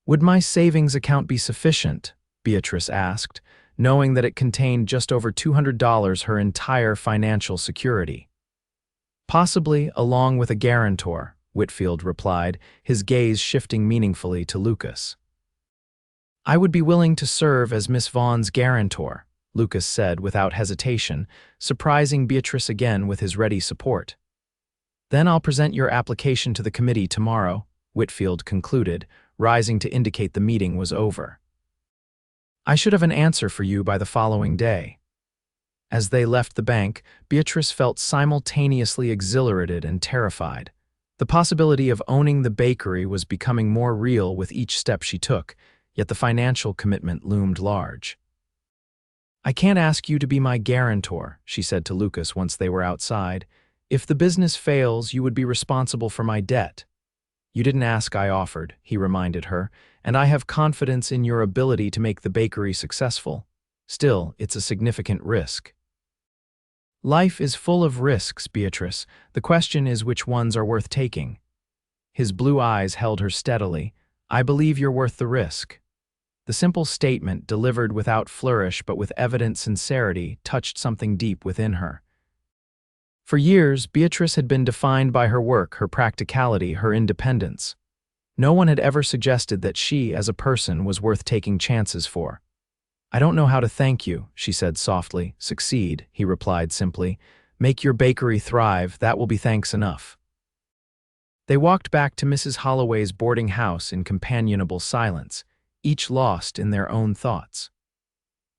Would my savings account be sufficient? Beatrice asked, knowing that it contained just over $200, her entire financial security. Possibly along with a guarantor, Whitfield replied, his gaze shifting meaningfully to Lucas. I would be willing to serve as Miss Vaughn's guarantor, Lucas said without hesitation, surprising Beatrice again with his ready support. Then I'll present your application to the committee tomorrow, Whitfield concluded, rising to indicate the meeting was over. I should have an answer for you by the following day. As they left the bank, Beatrice felt simultaneously exhilarated and terrified. The possibility of owning the bakery was becoming more real with each step she took, yet the financial commitment loomed large. I can't ask you to be my guarantor, she said to Lucas once they were outside. If the business fails, you would be responsible for my debt. You didn't ask, I offered, he reminded her, and I have confidence in your ability to make the bakery successful. Still, it's a significant risk. Life is full of risks, Beatrice. The question is which ones are worth taking. His blue eyes held her steadily. I believe you're worth the risk. The simple statement, delivered without flourish but with evident sincerity, touched something deep within her. For years, Beatrice had been defined by her work, her practicality, her independence. No one had ever suggested that she, as a person, was worth taking chances for. I don't know how to thank you, she said softly. Succeed, he replied simply. Make your bakery thrive, that will be thanks enough. They walked back to Mrs. Holloway's boarding house in companionable silence, each lost in their own thoughts.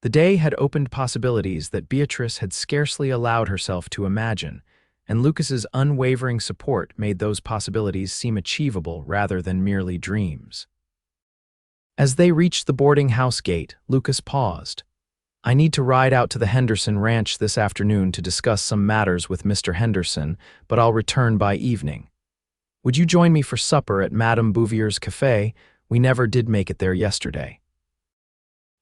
The day had opened possibilities that Beatrice had scarcely allowed herself to imagine, and Lucas's unwavering support made those possibilities seem achievable rather than merely dreams. As they reached the boarding house gate, Lucas paused. I need to ride out to the Henderson ranch this afternoon to discuss some matters with Mr. Henderson, but I'll return by evening. Would you join me for supper at Madame Bouvier's cafe? We never did make it there yesterday.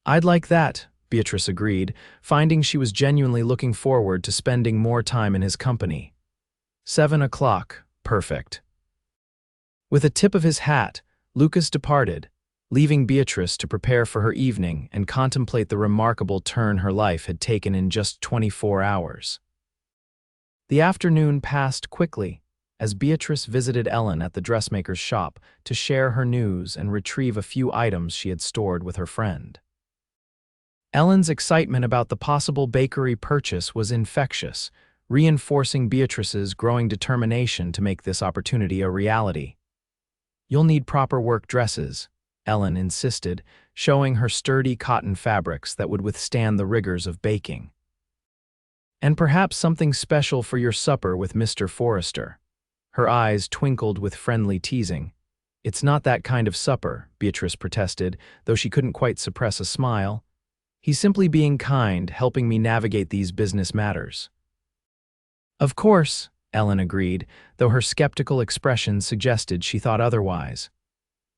I'd like that, Beatrice agreed, finding she was genuinely looking forward to spending more time in his company. 7 o'clock, perfect. With a tip of his hat, Lucas departed, leaving Beatrice to prepare for her evening and contemplate the remarkable turn her life had taken in just 24 hours. The afternoon passed quickly as Beatrice visited Ellen at the dressmaker's shop to share her news and retrieve a few items she had stored with her friend. Ellen's excitement about the possible bakery purchase was infectious, reinforcing Beatrice's growing determination to make this opportunity a reality. You'll need proper work dresses, Ellen insisted, showing her sturdy cotton fabrics that would withstand the rigors of baking. And perhaps something special for your supper with Mr. Forrester. Her eyes twinkled with friendly teasing. It's not that kind of supper, Beatrice protested, though she couldn't quite suppress a smile. He's simply being kind, helping me navigate these business matters. Of course, Ellen agreed, though her skeptical expression suggested she thought otherwise.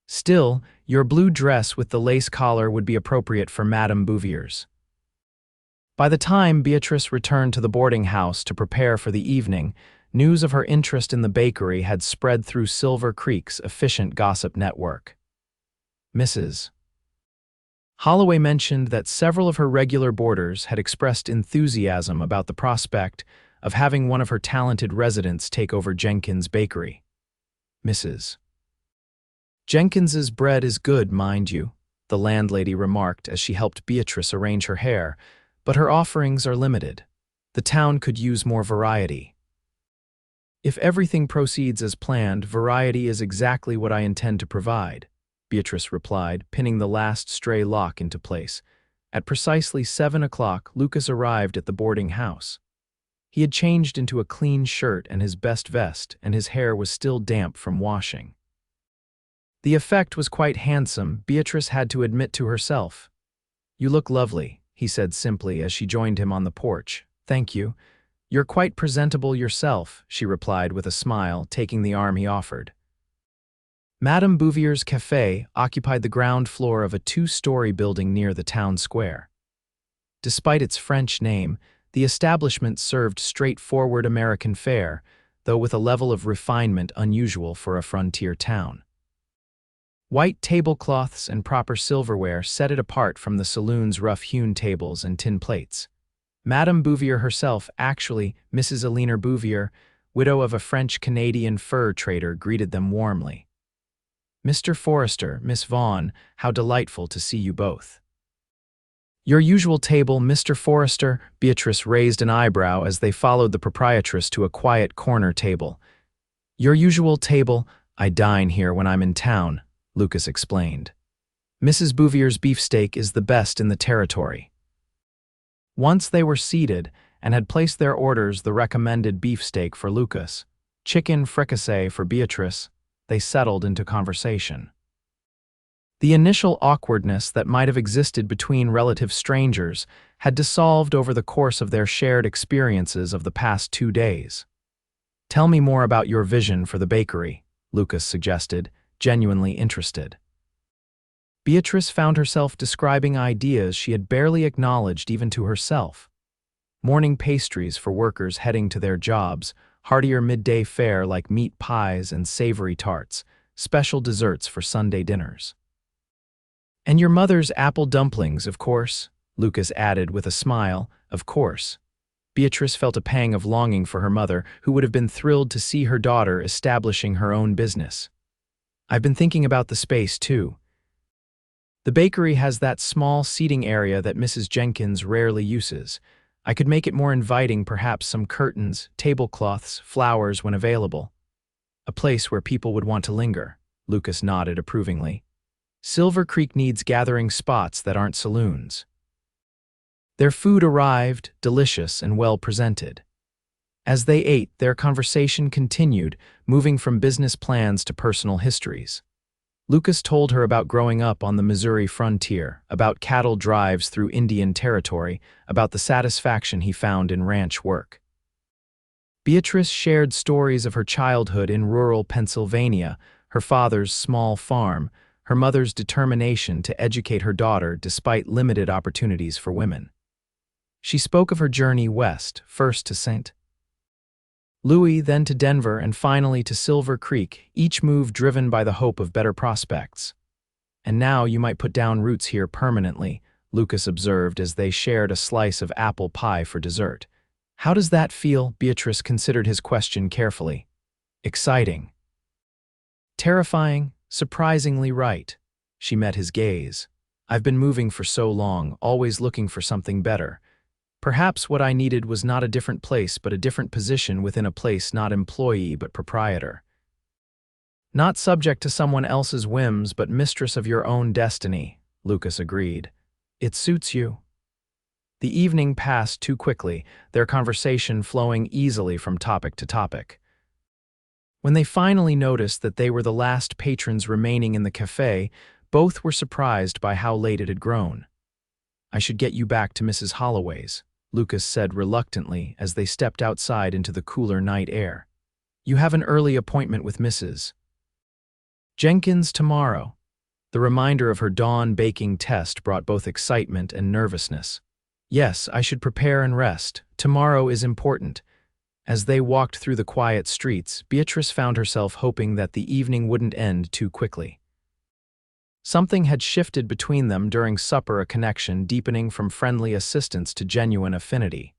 Still, your blue dress with the lace collar would be appropriate for Madame Bouvier's. By the time Beatrice returned to the boarding house to prepare for the evening, news of her interest in the bakery had spread through Silver Creek's efficient gossip network. Mrs. Holloway mentioned that several of her regular boarders had expressed enthusiasm about the prospect of having one of her talented residents take over Jenkins' bakery. Mrs. Jenkins's bread is good, mind you, the landlady remarked as she helped Beatrice arrange her hair, but her offerings are limited. The town could use more variety. If everything proceeds as planned, variety is exactly what I intend to provide, Beatrice replied, pinning the last stray lock into place. At precisely 7 o'clock, Lucas arrived at the boarding house. He had changed into a clean shirt and his best vest, and his hair was still damp from washing. The effect was quite handsome, Beatrice had to admit to herself. You look lovely, he said simply as she joined him on the porch. Thank you. You're quite presentable yourself, she replied with a smile, taking the arm he offered. Madame Bouvier's cafe occupied the ground floor of a 2-story building near the town square. Despite its French name, the establishment served straightforward American fare, though with a level of refinement unusual for a frontier town. White tablecloths and proper silverware set it apart from the saloon's rough-hewn tables and tin plates. Madame Bouvier herself, actually Mrs. Elinor Bouvier, widow of a French-Canadian fur trader, greeted them warmly. Mr. Forrester, Miss Vaughn, how delightful to see you both. Your usual table, Mr. Forrester, Beatrice raised an eyebrow as they followed the proprietress to a quiet corner table. Your usual table, I dine here when I'm in town, Lucas explained. Mrs. Bouvier's beefsteak is the best in the territory. Once they were seated and had placed their orders, the recommended beefsteak for Lucas, chicken fricassee for Beatrice, they settled into conversation. The initial awkwardness that might have existed between relative strangers had dissolved over the course of their shared experiences of the past 2 days. Tell me more about your vision for the bakery, Lucas suggested, genuinely interested. Beatrice found herself describing ideas she had barely acknowledged even to herself. morning pastries for workers heading to their jobs, heartier midday fare like meat pies and savory tarts, special desserts for Sunday dinners. And your mother's apple dumplings, of course, Lucas added with a smile, of course. Beatrice felt a pang of longing for her mother, who would have been thrilled to see her daughter establishing her own business. I've been thinking about the space, too. The bakery has that small seating area that Mrs. Jenkins rarely uses. I could make it more inviting, perhaps some curtains, tablecloths, flowers when available. A place where people would want to linger, Lucas nodded approvingly. Silver Creek needs gathering spots that aren't saloons. Their food arrived, delicious and well presented. As they ate, their conversation continued, moving from business plans to personal histories. Lucas told her about growing up on the Missouri frontier, about cattle drives through Indian Territory, about the satisfaction he found in ranch work. Beatrice shared stories of her childhood in rural Pennsylvania, her father's small farm, her mother's determination to educate her daughter despite limited opportunities for women. She spoke of her journey west, first to St. Louis, then to Denver, and finally to Silver Creek, each move driven by the hope of better prospects. And now you might put down roots here permanently, Lucas observed as they shared a slice of apple pie for dessert. How does that feel? Beatrice considered his question carefully. Exciting. Terrifying, surprisingly right. She met his gaze. I've been moving for so long, always looking for something better. Perhaps what I needed was not a different place but a different position within a place, not employee but proprietor. Not subject to someone else's whims but mistress of your own destiny, Lucas agreed. It suits you. The evening passed too quickly, their conversation flowing easily from topic to topic. When they finally noticed that they were the last patrons remaining in the cafe, both were surprised by how late it had grown. I should get you back to Mrs. Holloway's, Lucas said reluctantly as they stepped outside into the cooler night air. You have an early appointment with Mrs. Jenkins tomorrow. The reminder of her dawn baking test brought both excitement and nervousness. Yes, I should prepare and rest. Tomorrow is important. As they walked through the quiet streets, Beatrice found herself hoping that the evening wouldn't end too quickly. Something had shifted between them during supper, a connection deepening from friendly assistance to genuine affinity.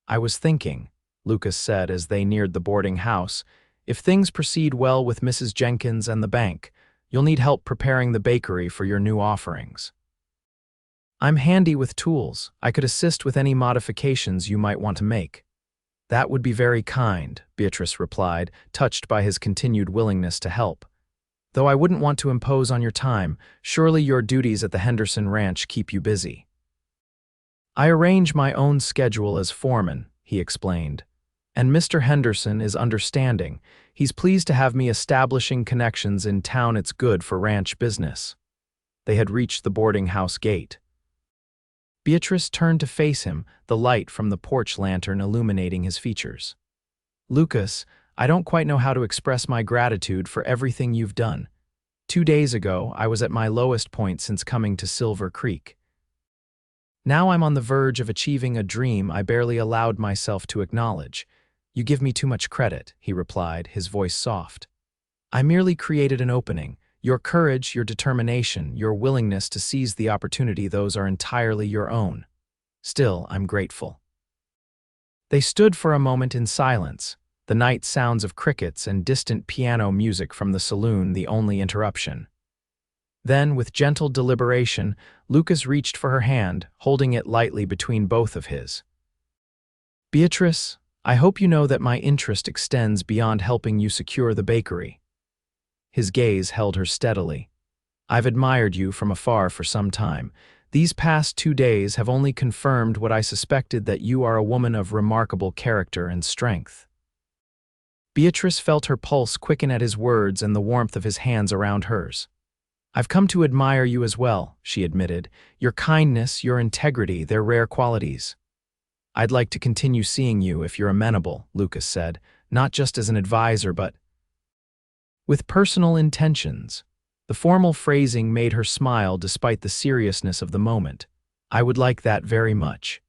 I was thinking, Lucas said as they neared the boarding house, if things proceed well with Mrs. Jenkins and the bank, you'll need help preparing the bakery for your new offerings. I'm handy with tools. I could assist with any modifications you might want to make. That would be very kind, Beatrice replied, touched by his continued willingness to help. Though I wouldn't want to impose on your time, surely your duties at the Henderson Ranch keep you busy. I arrange my own schedule as foreman, he explained. And Mr. Henderson is understanding. He's pleased to have me establishing connections in town. It's good for ranch business. They had reached the boarding house gate. Beatrice turned to face him, the light from the porch lantern illuminating his features. Lucas, I don't quite know how to express my gratitude for everything you've done. 2 days ago, I was at my lowest point since coming to Silver Creek. Now I'm on the verge of achieving a dream I barely allowed myself to acknowledge. You give me too much credit, he replied, his voice soft. I merely created an opening. Your courage, your determination, your willingness to seize the opportunity, those are entirely your own. Still, I'm grateful. They stood for a moment in silence, the night sounds of crickets and distant piano music from the saloon the only interruption. Then, with gentle deliberation, Lucas reached for her hand, holding it lightly between both of his. Beatrice, I hope you know that my interest extends beyond helping you secure the bakery. His gaze held her steadily. I've admired you from afar for some time. These past 2 days have only confirmed what I suspected, that you are a woman of remarkable character and strength. Beatrice felt her pulse quicken at his words and the warmth of his hands around hers. I've come to admire you as well, she admitted. Your kindness, your integrity, they're rare qualities. I'd like to continue seeing you if you're amenable, Lucas said, not just as an advisor but with personal intentions. The formal phrasing made her smile despite the seriousness of the moment. I would like that very much.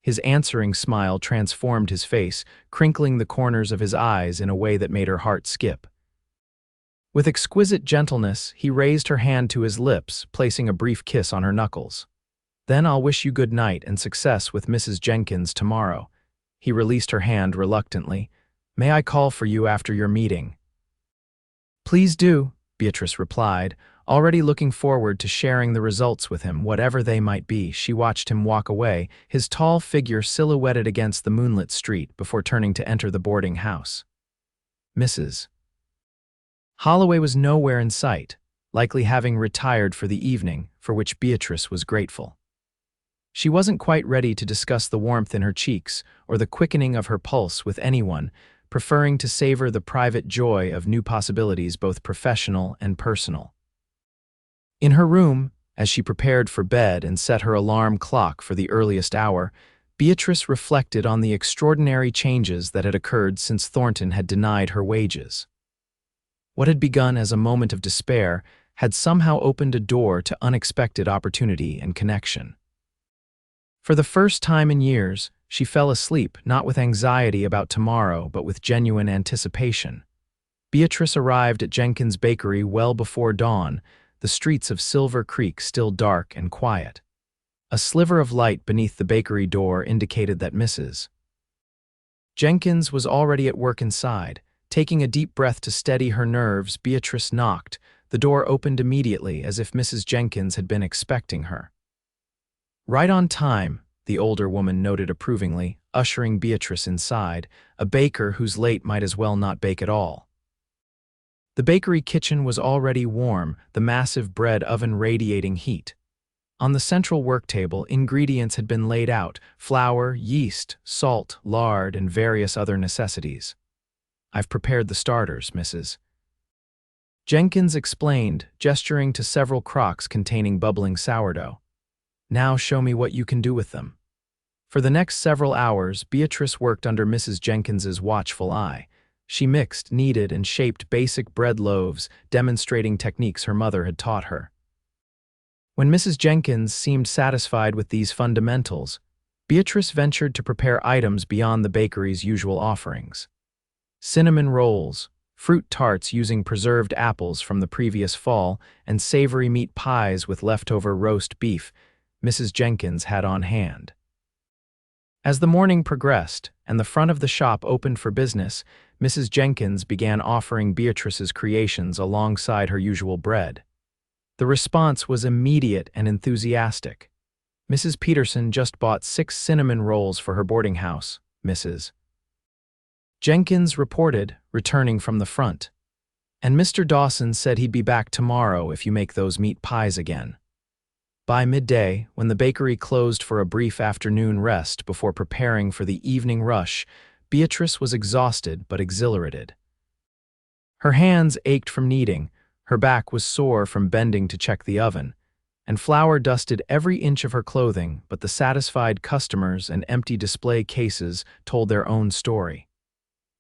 His answering smile transformed his face, crinkling the corners of his eyes in a way that made her heart skip. With exquisite gentleness, he raised her hand to his lips, placing a brief kiss on her knuckles. "Then I'll wish you good night and success with Mrs. Jenkins tomorrow." He released her hand reluctantly. "May I call for you after your meeting?" "Please do," Beatrice replied, already looking forward to sharing the results with him, whatever they might be. She watched him walk away, his tall figure silhouetted against the moonlit street, before turning to enter the boarding house. Mrs. Holloway was nowhere in sight, likely having retired for the evening, for which Beatrice was grateful. She wasn't quite ready to discuss the warmth in her cheeks or the quickening of her pulse with anyone, preferring to savor the private joy of new possibilities, both professional and personal. In her room, as she prepared for bed and set her alarm clock for the earliest hour, Beatrice reflected on the extraordinary changes that had occurred since Thornton had denied her wages. What had begun as a moment of despair had somehow opened a door to unexpected opportunity and connection. For the first time in years, she fell asleep not with anxiety about tomorrow, but with genuine anticipation. Beatrice arrived at Jenkins' bakery well before dawn, the streets of Silver Creek still dark and quiet. A sliver of light beneath the bakery door indicated that Mrs. Jenkins was already at work inside. Taking a deep breath to steady her nerves, Beatrice knocked. The door opened immediately, as if Mrs. Jenkins had been expecting her. "Right on time," the older woman noted approvingly, ushering Beatrice inside, a baker whose late might as well not bake at all. The bakery kitchen was already warm, the massive bread oven radiating heat. On the central work table, ingredients had been laid out: flour, yeast, salt, lard, and various other necessities. "I've prepared the starters, Mrs. Jenkins explained, gesturing to several crocks containing bubbling sourdough. "Now show me what you can do with them." For the next several hours, Beatrice worked under Mrs. Jenkins's watchful eye. She mixed, kneaded, and shaped basic bread loaves, demonstrating techniques her mother had taught her. When Mrs. Jenkins seemed satisfied with these fundamentals, Beatrice ventured to prepare items beyond the bakery's usual offerings. Cinnamon rolls, fruit tarts using preserved apples from the previous fall, and savory meat pies with leftover roast beef Mrs. Jenkins had on hand. As the morning progressed and the front of the shop opened for business, Mrs. Jenkins began offering Beatrice's creations alongside her usual bread. The response was immediate and enthusiastic. "Mrs. Peterson just bought 6 cinnamon rolls for her boarding house," Mrs. Jenkins reported, returning from the front. "And Mr. Dawson said he'd be back tomorrow if you make those meat pies again." By midday, when the bakery closed for a brief afternoon rest before preparing for the evening rush, Beatrice was exhausted but exhilarated. Her hands ached from kneading, her back was sore from bending to check the oven, and flour dusted every inch of her clothing, but the satisfied customers and empty display cases told their own story.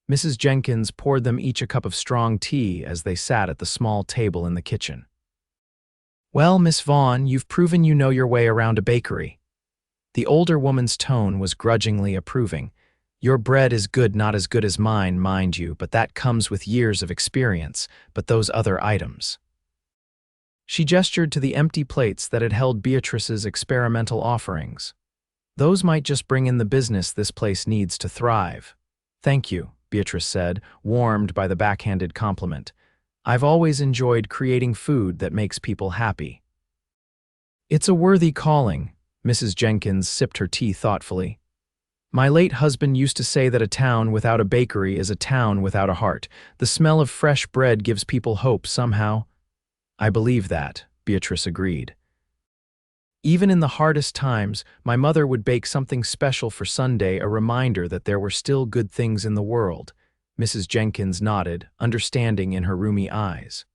Mrs. Jenkins poured them each a cup of strong tea as they sat at the small table in the kitchen. "Well, Miss Vaughn, you've proven you know your way around a bakery." The older woman's tone was grudgingly approving. "Your bread is good, not as good as mine, mind you, but that comes with years of experience. But those other items." She gestured to the empty plates that had held Beatrice's experimental offerings. "Those might just bring in the business this place needs to thrive." "Thank you," Beatrice said, warmed by the backhanded compliment. "I've always enjoyed creating food that makes people happy." "It's a worthy calling," Mrs. Jenkins sipped her tea thoughtfully. "My late husband used to say that a town without a bakery is a town without a heart. The smell of fresh bread gives people hope somehow." "I believe that," Beatrice agreed. "Even in the hardest times, my mother would bake something special for Sunday, a reminder that there were still good things in the world." Mrs. Jenkins nodded, understanding in her rheumy eyes.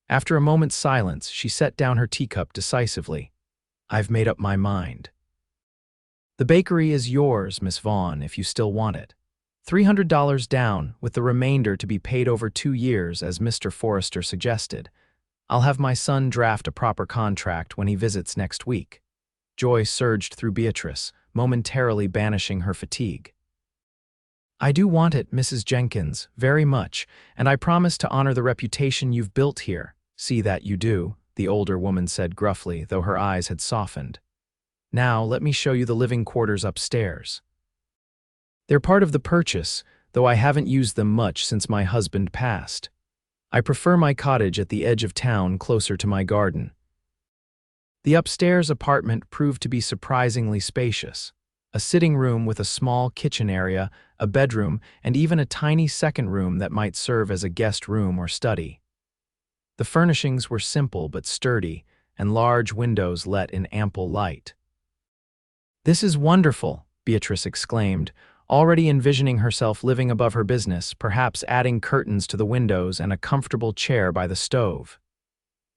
After a moment's silence, she set down her teacup decisively. "I've made up my mind. The bakery is yours, Miss Vaughn, if you still want it. $300 down, with the remainder to be paid over 2 years, as Mr. Forrester suggested. I'll have my son draft a proper contract when he visits next week." Joy surged through Beatrice. momentarily banishing her fatigue. "I do want it, Mrs. Jenkins, very much, and I promise to honor the reputation you've built here. See that you do," the older woman said gruffly, though her eyes had softened. "Now, let me show you the living quarters upstairs. They're part of the purchase, though I haven't used them much since my husband passed. I prefer my cottage at the edge of town, closer to my garden." The upstairs apartment proved to be surprisingly spacious. A sitting room with a small kitchen area, a bedroom, and even a tiny second room that might serve as a guest room or study. The furnishings were simple but sturdy, and large windows let in ample light. "This is wonderful," Beatrice exclaimed, already envisioning herself living above her business, perhaps adding curtains to the windows and a comfortable chair by the stove.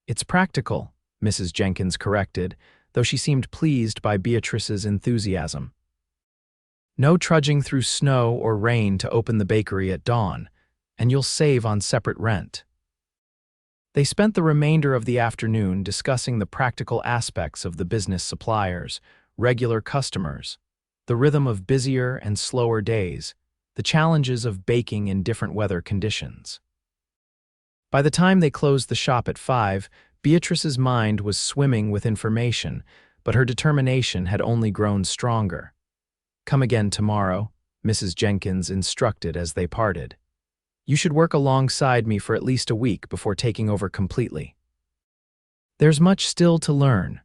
"It's practical," Mrs. Jenkins corrected, though she seemed pleased by Beatrice's enthusiasm. "No trudging through snow or rain to open the bakery at dawn, and you'll save on separate rent." They spent the remainder of the afternoon discussing the practical aspects of the business: suppliers, regular customers, the rhythm of busier and slower days, the challenges of baking in different weather conditions. By the time they closed the shop at 5, Beatrice's mind was swimming with information, but her determination had only grown stronger. "Come again tomorrow," Mrs. Jenkins instructed as they parted. "You should work alongside me for at least a week before taking over completely." "There's much still to learn."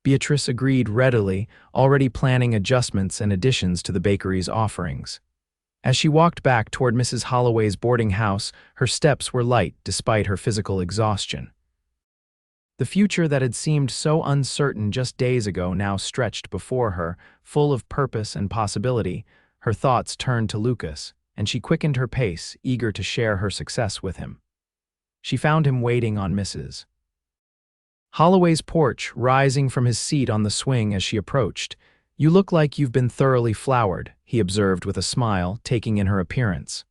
Beatrice agreed readily, already planning adjustments and additions to the bakery's offerings. As she walked back toward Mrs. Holloway's boarding house, her steps were light despite her physical exhaustion. The future that had seemed so uncertain just days ago now stretched before her, full of purpose and possibility. Her thoughts turned to Lucas, and she quickened her pace, eager to share her success with him. She found him waiting on Mrs. Holloway's porch, rising from his seat on the swing as she approached. "You look like you've been thoroughly flowered," he observed with a smile, taking in her appearance.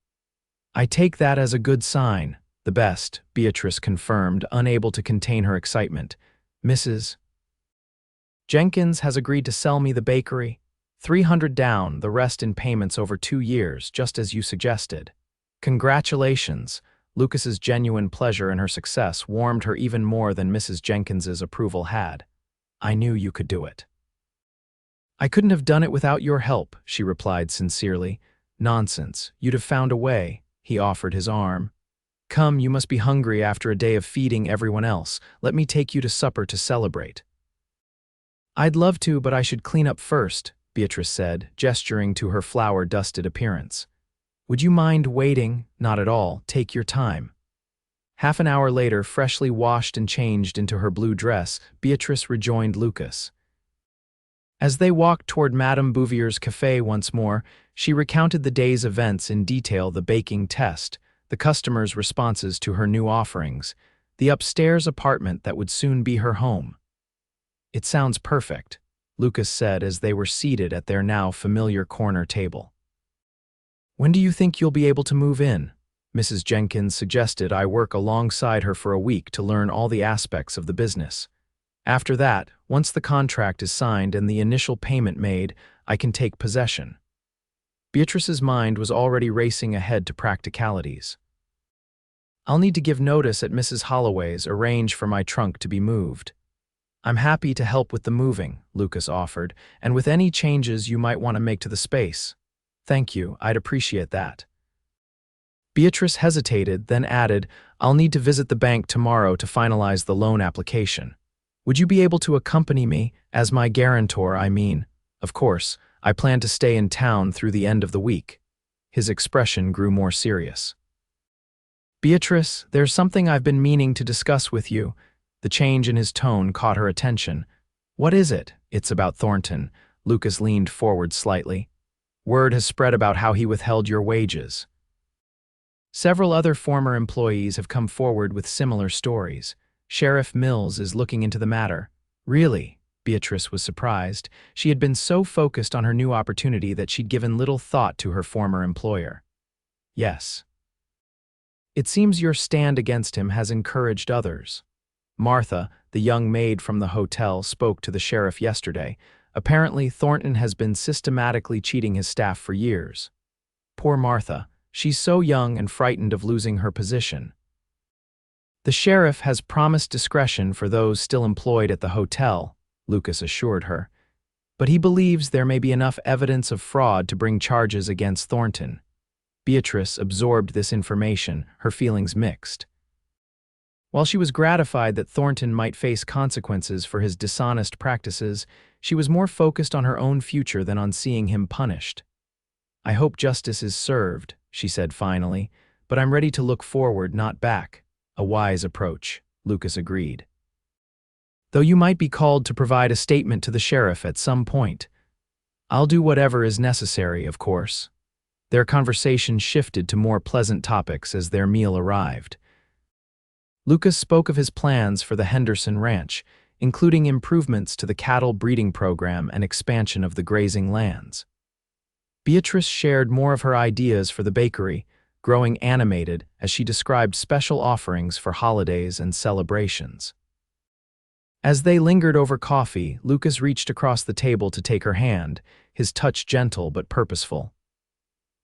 "I take that as a good sign." "The best," Beatrice confirmed, unable to contain her excitement. "Mrs. Jenkins has agreed to sell me the bakery. 300 down, the rest in payments over 2 years, just as you suggested." "Congratulations." Lucas's genuine pleasure in her success warmed her even more than Mrs. Jenkins's approval had. "I knew you could do it." "I couldn't have done it without your help," she replied sincerely. "Nonsense, you'd have found a way." He offered his arm. "Come, you must be hungry after a day of feeding everyone else. Let me take you to supper to celebrate." "I'd love to, but I should clean up first," Beatrice said, gesturing to her flour-dusted appearance. "Would you mind waiting?" "Not at all. Take your time." Half an hour later, freshly washed and changed into her blue dress, Beatrice rejoined Lucas. As they walked toward Madame Bouvier's cafe once more, she recounted the day's events in detail: the baking test, the customers' responses to her new offerings, the upstairs apartment that would soon be her home. "It sounds perfect," Lucas said as they were seated at their now familiar corner table. "When do you think you'll be able to move in?" Mrs. Jenkins suggested I work alongside her for a week to learn all the aspects of the business. After that, once the contract is signed and the initial payment made, I can take possession. Beatrice's mind was already racing ahead to practicalities. "I'll need to give notice at Mrs. Holloway's, arrange for my trunk to be moved." "I'm happy to help with the moving," Lucas offered, "and with any changes you might want to make to the space." "Thank you, I'd appreciate that." Beatrice hesitated, then added, "I'll need to visit the bank tomorrow to finalize the loan application. Would you be able to accompany me, as my guarantor, I mean? Of course, I plan to stay in town through the end of the week." His expression grew more serious. "Beatrice, there's something I've been meaning to discuss with you." The change in his tone caught her attention. "What is it?" "It's about Thornton." Lucas leaned forward slightly. "Word has spread about how he withheld your wages. Several other former employees have come forward with similar stories. Sheriff Mills is looking into the matter." "Really?" Beatrice was surprised. She had been so focused on her new opportunity that she'd given little thought to her former employer. "Yes. It seems your stand against him has encouraged others. Martha, the young maid from the hotel, spoke to the sheriff yesterday. Apparently, Thornton has been systematically cheating his staff for years. Poor Martha, she's so young and frightened of losing her position. The sheriff has promised discretion for those still employed at the hotel, Lucas assured her, but he believes there may be enough evidence of fraud to bring charges against Thornton. Beatrice absorbed this information, her feelings mixed. While she was gratified that Thornton might face consequences for his dishonest practices, she was more focused on her own future than on seeing him punished. "I hope justice is served," she said finally, "but I'm ready to look forward, not back." "A wise approach," Lucas agreed. "Though you might be called to provide a statement to the sheriff at some point. I'll do whatever is necessary, of course." Their conversation shifted to more pleasant topics as their meal arrived. Lucas spoke of his plans for the Henderson Ranch, including improvements to the cattle breeding program and expansion of the grazing lands. Beatrice shared more of her ideas for the bakery, growing animated as she described special offerings for holidays and celebrations. As they lingered over coffee, Lucas reached across the table to take her hand, his touch gentle but purposeful.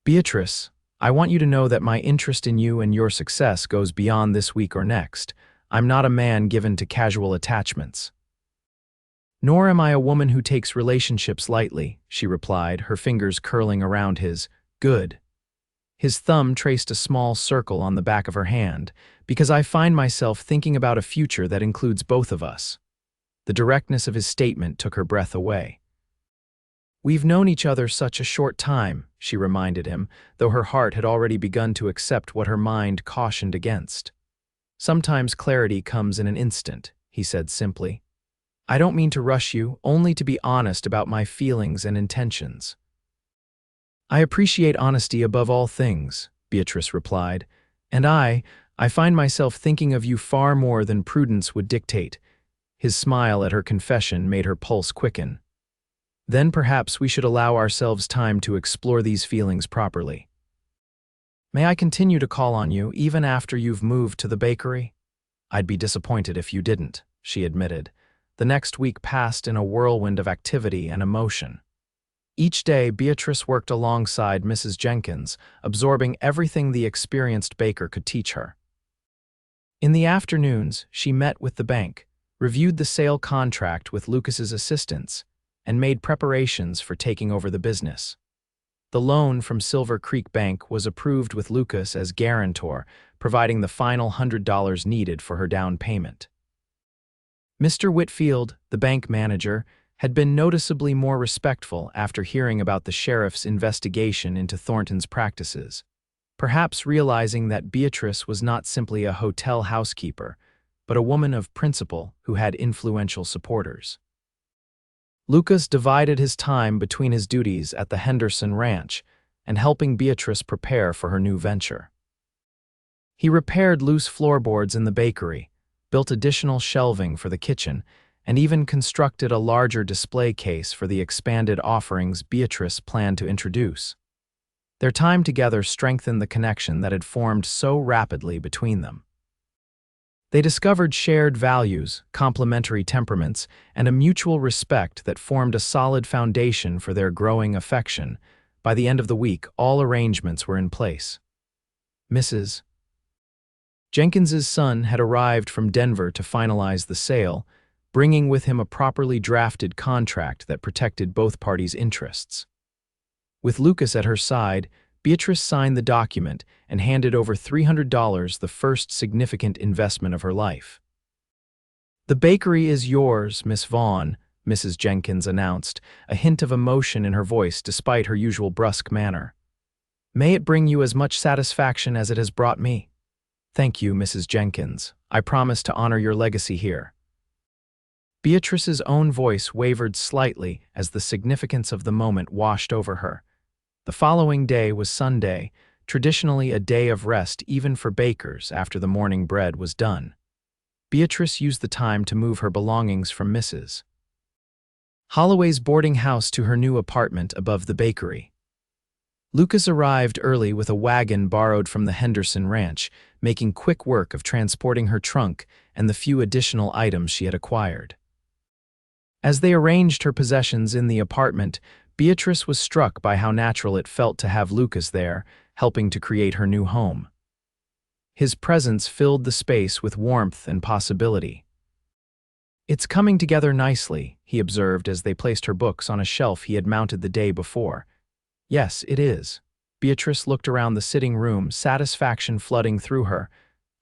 "Beatrice, I want you to know that my interest in you and your success goes beyond this week or next. I'm not a man given to casual attachments." "Nor am I a woman who takes relationships lightly," she replied, her fingers curling around his. "Good." His thumb traced a small circle on the back of her hand, "because I find myself thinking about a future that includes both of us." The directness of his statement took her breath away. "We've known each other such a short time," she reminded him, though her heart had already begun to accept what her mind cautioned against. "Sometimes clarity comes in an instant," he said simply. "I don't mean to rush you, only to be honest about my feelings and intentions." "I appreciate honesty above all things," Beatrice replied, "and I find myself thinking of you far more than prudence would dictate." His smile at her confession made her pulse quicken. "Then perhaps we should allow ourselves time to explore these feelings properly. May I continue to call on you even after you've moved to the bakery?" "I'd be disappointed if you didn't," she admitted. The next week passed in a whirlwind of activity and emotion. Each day, Beatrice worked alongside Mrs. Jenkins, absorbing everything the experienced baker could teach her. In the afternoons, she met with the bank, reviewed the sale contract with Lucas's assistance, and made preparations for taking over the business. The loan from Silver Creek Bank was approved with Lucas as guarantor, providing the final $100 needed for her down payment. Mr. Whitfield, the bank manager, had been noticeably more respectful after hearing about the sheriff's investigation into Thornton's practices, perhaps realizing that Beatrice was not simply a hotel housekeeper, but a woman of principle who had influential supporters. Lucas divided his time between his duties at the Henderson Ranch and helping Beatrice prepare for her new venture. He repaired loose floorboards in the bakery, built additional shelving for the kitchen, and even constructed a larger display case for the expanded offerings Beatrice planned to introduce. Their time together strengthened the connection that had formed so rapidly between them. They discovered shared values, complementary temperaments, and a mutual respect that formed a solid foundation for their growing affection. By the end of the week, all arrangements were in place. Mrs. Jenkins's son had arrived from Denver to finalize the sale, bringing with him a properly drafted contract that protected both parties' interests. With Lucas at her side, Beatrice signed the document and handed over $300, the first significant investment of her life. "The bakery is yours, Miss Vaughn," Mrs. Jenkins announced, a hint of emotion in her voice despite her usual brusque manner. "May it bring you as much satisfaction as it has brought me." "Thank you, Mrs. Jenkins. I promise to honor your legacy here." Beatrice's own voice wavered slightly as the significance of the moment washed over her. The following day was Sunday, traditionally a day of rest even for bakers after the morning bread was done. Beatrice used the time to move her belongings from Mrs. Holloway's boarding house to her new apartment above the bakery. Lucas arrived early with a wagon borrowed from the Henderson Ranch, making quick work of transporting her trunk and the few additional items she had acquired. As they arranged her possessions in the apartment, Beatrice was struck by how natural it felt to have Lucas there, helping to create her new home. His presence filled the space with warmth and possibility. "It's coming together nicely," he observed as they placed her books on a shelf he had mounted the day before. "Yes, it is." Beatrice looked around the sitting room, satisfaction flooding through her.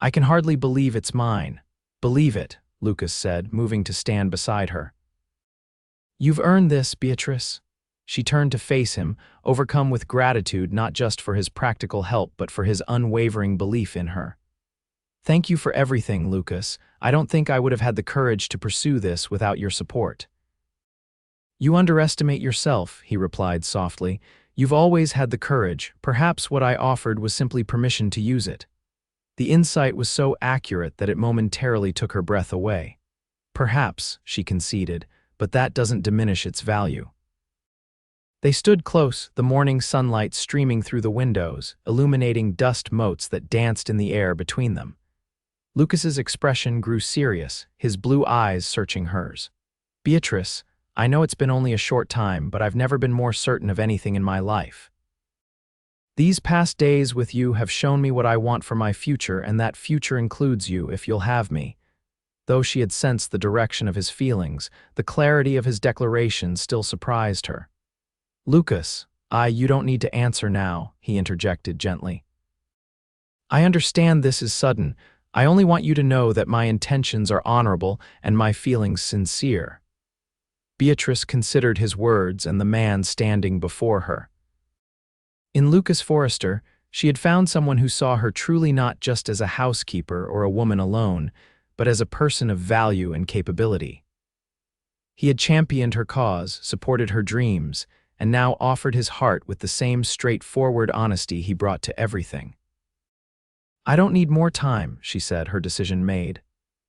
"I can hardly believe it's mine." "Believe it," Lucas said, moving to stand beside her. "You've earned this, Beatrice." She turned to face him, overcome with gratitude not just for his practical help but for his unwavering belief in her. "Thank you for everything, Lucas. I don't think I would have had the courage to pursue this without your support." "You underestimate yourself," he replied softly. "You've always had the courage. Perhaps what I offered was simply permission to use it." The insight was so accurate that it momentarily took her breath away. "Perhaps," she conceded, "but that doesn't diminish its value." They stood close, the morning sunlight streaming through the windows, illuminating dust motes that danced in the air between them. Lucas's expression grew serious, his blue eyes searching hers. "Beatrice, I know it's been only a short time, but I've never been more certain of anything in my life. These past days with you have shown me what I want for my future, and that future includes you if you'll have me." Though she had sensed the direction of his feelings, the clarity of his declaration still surprised her. "Lucas, you don't need to answer now," he interjected gently. "I understand this is sudden. I only want you to know that my intentions are honorable and my feelings sincere." Beatrice considered his words and the man standing before her. In Lucas Forrester, she had found someone who saw her truly not just as a housekeeper or a woman alone, but as a person of value and capability. He had championed her cause, supported her dreams, and now offered his heart with the same straightforward honesty he brought to everything. "I don't need more time," she said, her decision made.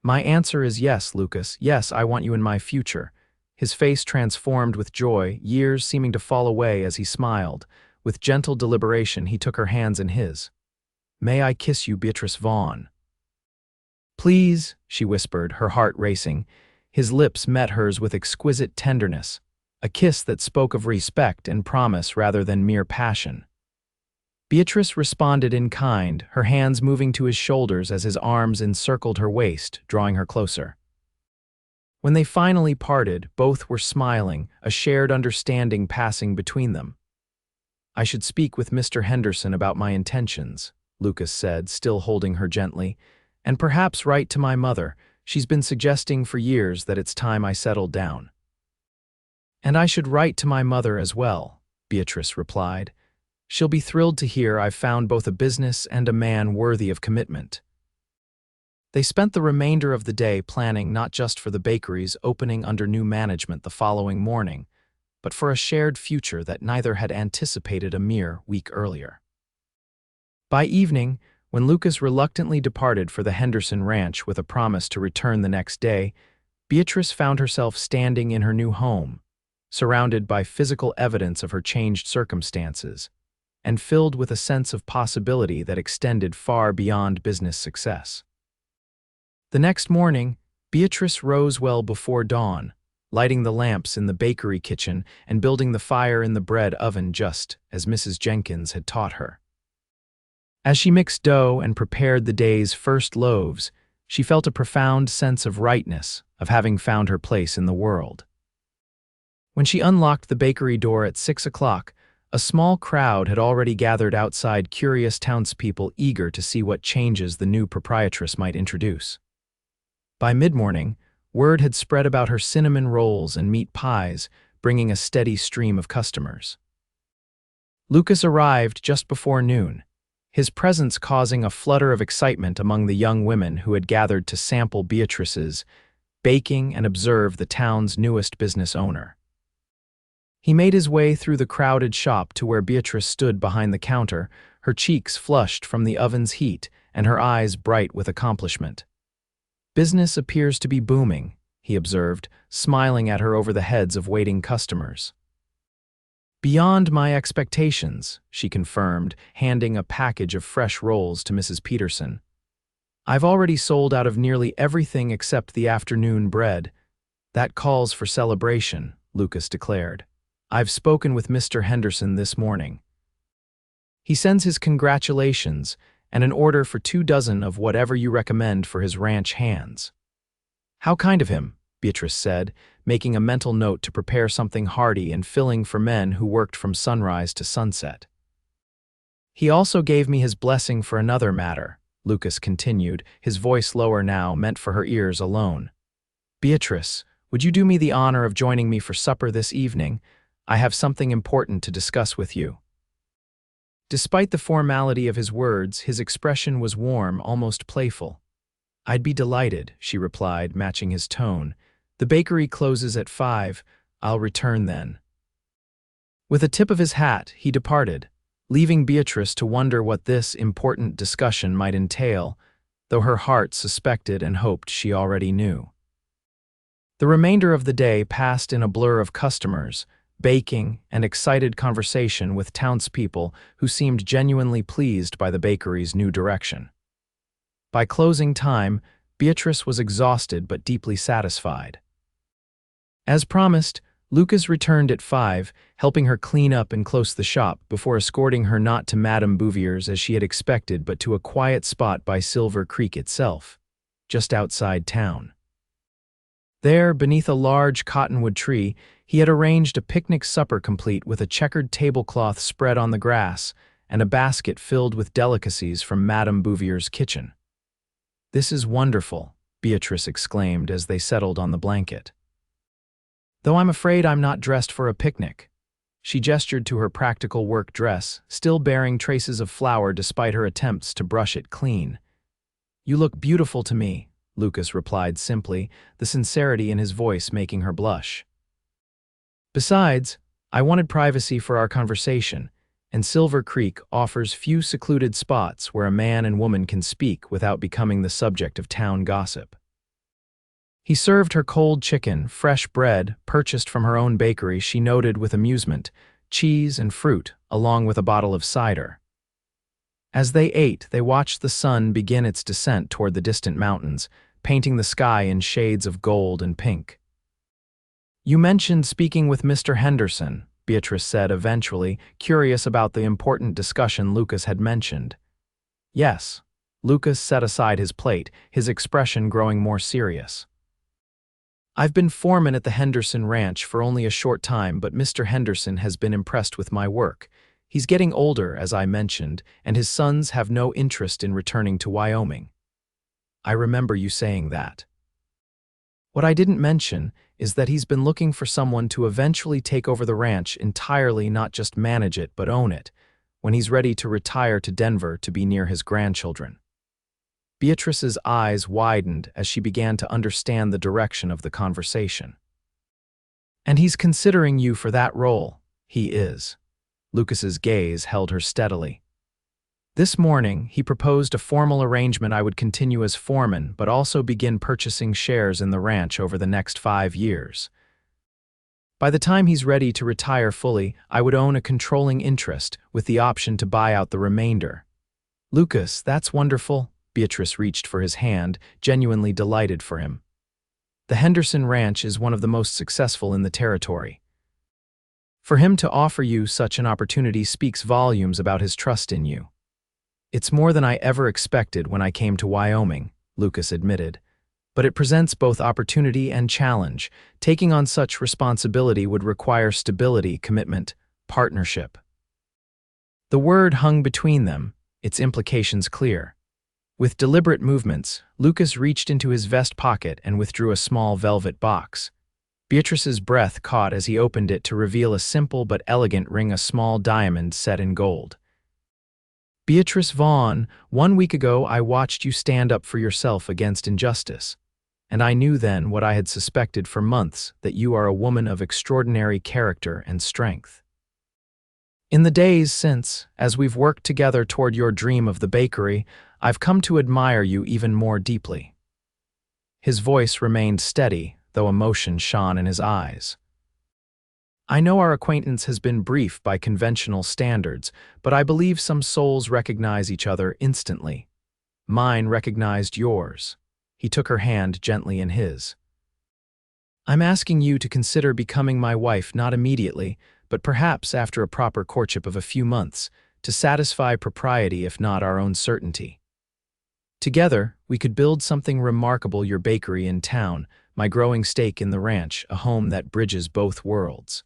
"My answer is yes, Lucas. Yes, I want you in my future." His face transformed with joy, years seeming to fall away as he smiled. With gentle deliberation, he took her hands in his. "May I kiss you, Beatrice Vaughn?" "Please," she whispered, her heart racing. His lips met hers with exquisite tenderness, a kiss that spoke of respect and promise rather than mere passion. Beatrice responded in kind, her hands moving to his shoulders as his arms encircled her waist, drawing her closer. When they finally parted, both were smiling, a shared understanding passing between them. "I should speak with Mr. Henderson about my intentions," Lucas said, still holding her gently, "and perhaps write to my mother. She's been suggesting for years that it's time I settled down." "And I should write to my mother as well," Beatrice replied. "She'll be thrilled to hear I've found both a business and a man worthy of commitment." They spent the remainder of the day planning not just for the bakery's opening under new management the following morning, but for a shared future that neither had anticipated a mere week earlier. By evening, when Lucas reluctantly departed for the Henderson ranch with a promise to return the next day, Beatrice found herself standing in her new home, surrounded by physical evidence of her changed circumstances, and filled with a sense of possibility that extended far beyond business success. The next morning, Beatrice rose well before dawn, lighting the lamps in the bakery kitchen and building the fire in the bread oven just as Mrs. Jenkins had taught her. As she mixed dough and prepared the day's first loaves, she felt a profound sense of rightness, of having found her place in the world. When she unlocked the bakery door at 6 o'clock, a small crowd had already gathered outside, curious townspeople eager to see what changes the new proprietress might introduce. By mid-morning, word had spread about her cinnamon rolls and meat pies, bringing a steady stream of customers. Lucas arrived just before noon, his presence causing a flutter of excitement among the young women who had gathered to sample Beatrice's baking and observe the town's newest business owner. He made his way through the crowded shop to where Beatrice stood behind the counter, her cheeks flushed from the oven's heat and her eyes bright with accomplishment. "Business appears to be booming," he observed, smiling at her over the heads of waiting customers. "Beyond my expectations," she confirmed, handing a package of fresh rolls to Mrs. Peterson. "I've already sold out of nearly everything except the afternoon bread. That calls for celebration, Lucas declared. I've spoken with Mr. Henderson this morning. He sends his congratulations and an order for 24 of whatever you recommend for his ranch hands. How kind of him, Beatrice said, making a mental note to prepare something hearty and filling for men who worked from sunrise to sunset. He also gave me his blessing for another matter, Lucas continued, his voice lower now, meant for her ears alone. Beatrice, would you do me the honor of joining me for supper this evening? I have something important to discuss with you. Despite the formality of his words, his expression was warm, almost playful. I'd be delighted, she replied, matching his tone. The bakery closes at 5. I'll return then. With a tip of his hat, he departed, leaving Beatrice to wonder what this important discussion might entail, though her heart suspected and hoped she already knew. The remainder of the day passed in a blur of customers, baking, and excited conversation with townspeople who seemed genuinely pleased by the bakery's new direction. By closing time, Beatrice was exhausted but deeply satisfied. As promised, Lucas returned at 5, helping her clean up and close the shop before escorting her not to Madame Bouvier's as she had expected but to a quiet spot by Silver Creek itself, just outside town. There, beneath a large cottonwood tree, he had arranged a picnic supper complete with a checkered tablecloth spread on the grass and a basket filled with delicacies from Madame Bouvier's kitchen. "This is wonderful," Beatrice exclaimed as they settled on the blanket. "Though I'm afraid I'm not dressed for a picnic." She gestured to her practical work dress, still bearing traces of flour despite her attempts to brush it clean. "You look beautiful to me," Lucas replied simply, the sincerity in his voice making her blush. "Besides, I wanted privacy for our conversation, and Silver Creek offers few secluded spots where a man and woman can speak without becoming the subject of town gossip." He served her cold chicken, fresh bread, purchased from her own bakery, she noted with amusement, cheese and fruit, along with a bottle of cider. As they ate, they watched the sun begin its descent toward the distant mountains, painting the sky in shades of gold and pink. "You mentioned speaking with Mr. Henderson," Beatrice said eventually, curious about the important discussion Lucas had mentioned. "Yes." Lucas set aside his plate, his expression growing more serious. "I've been foreman at the Henderson Ranch for only a short time, but Mr. Henderson has been impressed with my work. He's getting older, as I mentioned, and his sons have no interest in returning to Wyoming." "I remember you saying that." "What I didn't mention is that he's been looking for someone to eventually take over the ranch entirely, not just manage it, but own it, when he's ready to retire to Denver to be near his grandchildren." Beatrice's eyes widened as she began to understand the direction of the conversation. "And he's considering you for that role." "He is." Lucas's gaze held her steadily. "This morning, he proposed a formal arrangement I would continue as foreman, but also begin purchasing shares in the ranch over the next 5 years. By the time he's ready to retire fully, I would own a controlling interest, with the option to buy out the remainder." "Lucas, that's wonderful." Beatrice reached for his hand, genuinely delighted for him. "The Henderson Ranch is one of the most successful in the territory. For him to offer you such an opportunity speaks volumes about his trust in you." "It's more than I ever expected when I came to Wyoming," Lucas admitted. "But it presents both opportunity and challenge. Taking on such responsibility would require stability, commitment, partnership." The word hung between them, its implications clear. With deliberate movements, Lucas reached into his vest pocket and withdrew a small velvet box. Beatrice's breath caught as he opened it to reveal a simple but elegant ring, a small diamond set in gold. "Beatrice Vaughn, 1 week ago I watched you stand up for yourself against injustice, and I knew then what I had suspected for months, that you are a woman of extraordinary character and strength. In the days since, as we've worked together toward your dream of the bakery, I've come to admire you even more deeply." His voice remained steady, though emotion shone in his eyes. "I know our acquaintance has been brief by conventional standards, but I believe some souls recognize each other instantly. Mine recognized yours." He took her hand gently in his. I'm asking you to consider becoming my wife not immediately, but perhaps after a proper courtship of a few months, to satisfy propriety if not our own certainty. Together, we could build something remarkable, your bakery in town, my growing stake in the ranch, a home that bridges both worlds.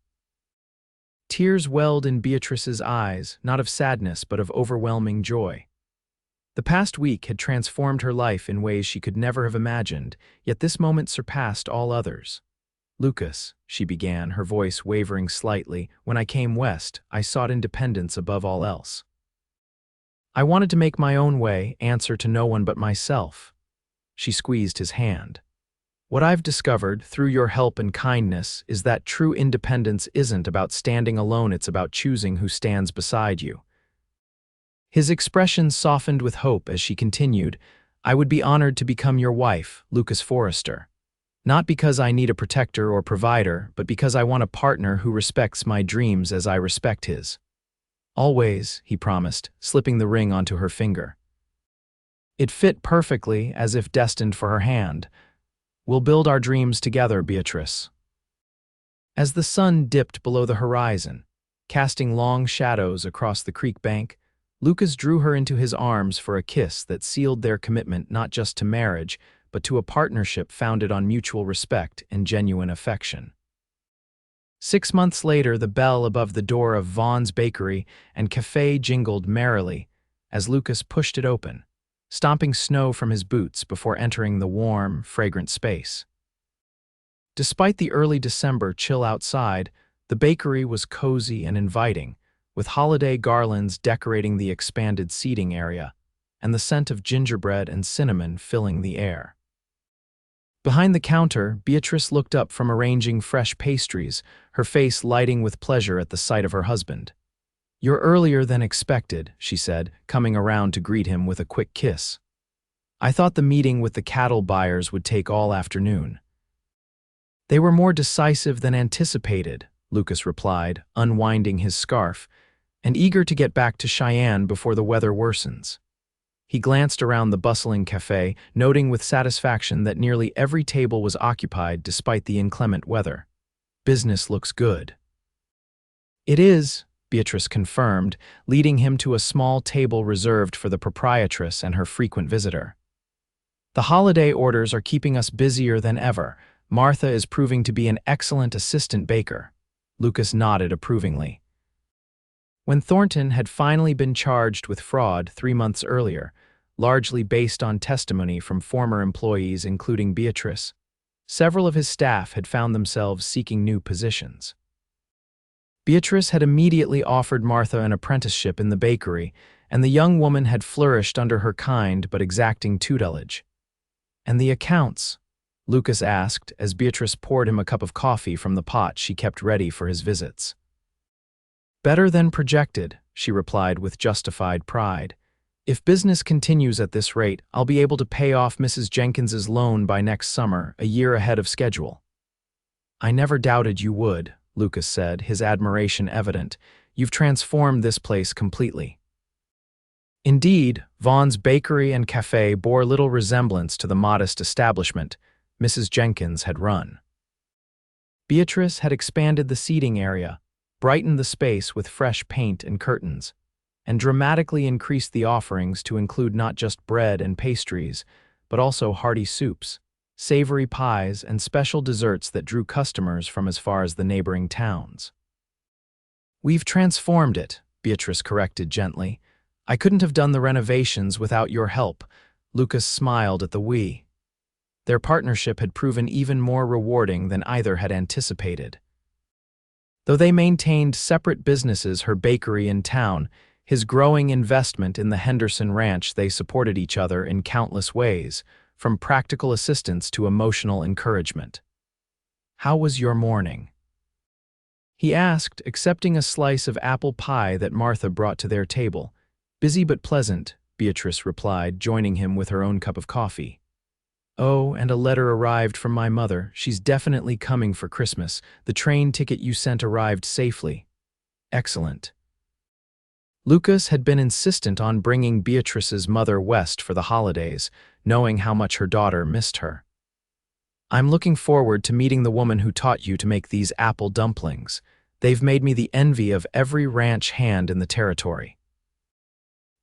Tears welled in Beatrice's eyes, not of sadness but of overwhelming joy. The past week had transformed her life in ways she could never have imagined, yet this moment surpassed all others. Lucas, she began, her voice wavering slightly, when I came west, I sought independence above all else. I wanted to make my own way, answer to no one but myself. She squeezed his hand. What I've discovered, through your help and kindness, is that true independence isn't about standing alone, it's about choosing who stands beside you. His expression softened with hope as she continued, I would be honored to become your wife, Lucas Forrester. Not because I need a protector or provider, but because I want a partner who respects my dreams as I respect his. Always, he promised, slipping the ring onto her finger. It fit perfectly, as if destined for her hand. We'll build our dreams together, Beatrice. As the sun dipped below the horizon, casting long shadows across the creek bank, Lucas drew her into his arms for a kiss that sealed their commitment not just to marriage, but to a partnership founded on mutual respect and genuine affection. 6 months later, the bell above the door of Vaughn's Bakery and Cafe jingled merrily as Lucas pushed it open, stomping snow from his boots before entering the warm, fragrant space. Despite the early December chill outside, the bakery was cozy and inviting, with holiday garlands decorating the expanded seating area, and the scent of gingerbread and cinnamon filling the air. Behind the counter, Beatrice looked up from arranging fresh pastries, her face lighting with pleasure at the sight of her husband. You're earlier than expected, she said, coming around to greet him with a quick kiss. I thought the meeting with the cattle buyers would take all afternoon. They were more decisive than anticipated, Lucas replied, unwinding his scarf, and eager to get back to Cheyenne before the weather worsens. He glanced around the bustling cafe, noting with satisfaction that nearly every table was occupied despite the inclement weather. Business looks good. It is, Beatrice confirmed, leading him to a small table reserved for the proprietress and her frequent visitor. The holiday orders are keeping us busier than ever. Martha is proving to be an excellent assistant baker. Lucas nodded approvingly. When Thornton had finally been charged with fraud 3 months earlier, largely based on testimony from former employees including Beatrice, several of his staff had found themselves seeking new positions. Beatrice had immediately offered Martha an apprenticeship in the bakery, and the young woman had flourished under her kind but exacting tutelage. And the accounts? Lucas asked as Beatrice poured him a cup of coffee from the pot she kept ready for his visits. Better than projected, she replied with justified pride. If business continues at this rate, I'll be able to pay off Mrs. Jenkins's loan by next summer, a year ahead of schedule. I never doubted you would, Lucas said, his admiration evident. You've transformed this place completely. Indeed, Vaughn's bakery and cafe bore little resemblance to the modest establishment Mrs. Jenkins had run. Beatrice had expanded the seating area, brightened the space with fresh paint and curtains, and dramatically increased the offerings to include not just bread and pastries, but also hearty soups, savory pies, and special desserts that drew customers from as far as the neighboring towns. We've transformed it, Beatrice corrected gently. I couldn't have done the renovations without your help. Lucas smiled at the we. Their partnership had proven even more rewarding than either had anticipated. Though they maintained separate businesses, her bakery in town, his growing investment in the Henderson Ranch, they supported each other in countless ways, from practical assistance to emotional encouragement. How was your morning? He asked, accepting a slice of apple pie that Martha brought to their table. Busy but pleasant, Beatrice replied, joining him with her own cup of coffee. Oh, and a letter arrived from my mother. She's definitely coming for Christmas. The train ticket you sent arrived safely. Excellent. Lucas had been insistent on bringing Beatrice's mother west for the holidays, knowing how much her daughter missed her. I'm looking forward to meeting the woman who taught you to make these apple dumplings. They've made me the envy of every ranch hand in the territory."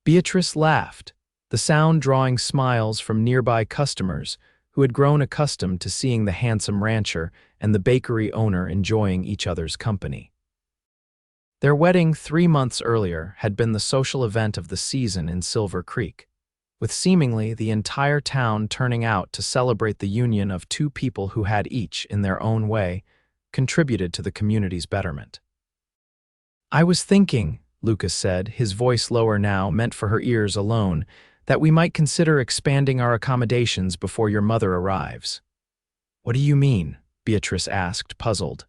Beatrice laughed, the sound drawing smiles from nearby customers who had grown accustomed to seeing the handsome rancher and the bakery owner enjoying each other's company. Their wedding 3 months earlier had been the social event of the season in Silver Creek, with seemingly the entire town turning out to celebrate the union of two people who had each, in their own way, contributed to the community's betterment. "I was thinking," Lucas said, his voice lower now, meant for her ears alone, "that we might consider expanding our accommodations before your mother arrives." "What do you mean?" Beatrice asked, puzzled.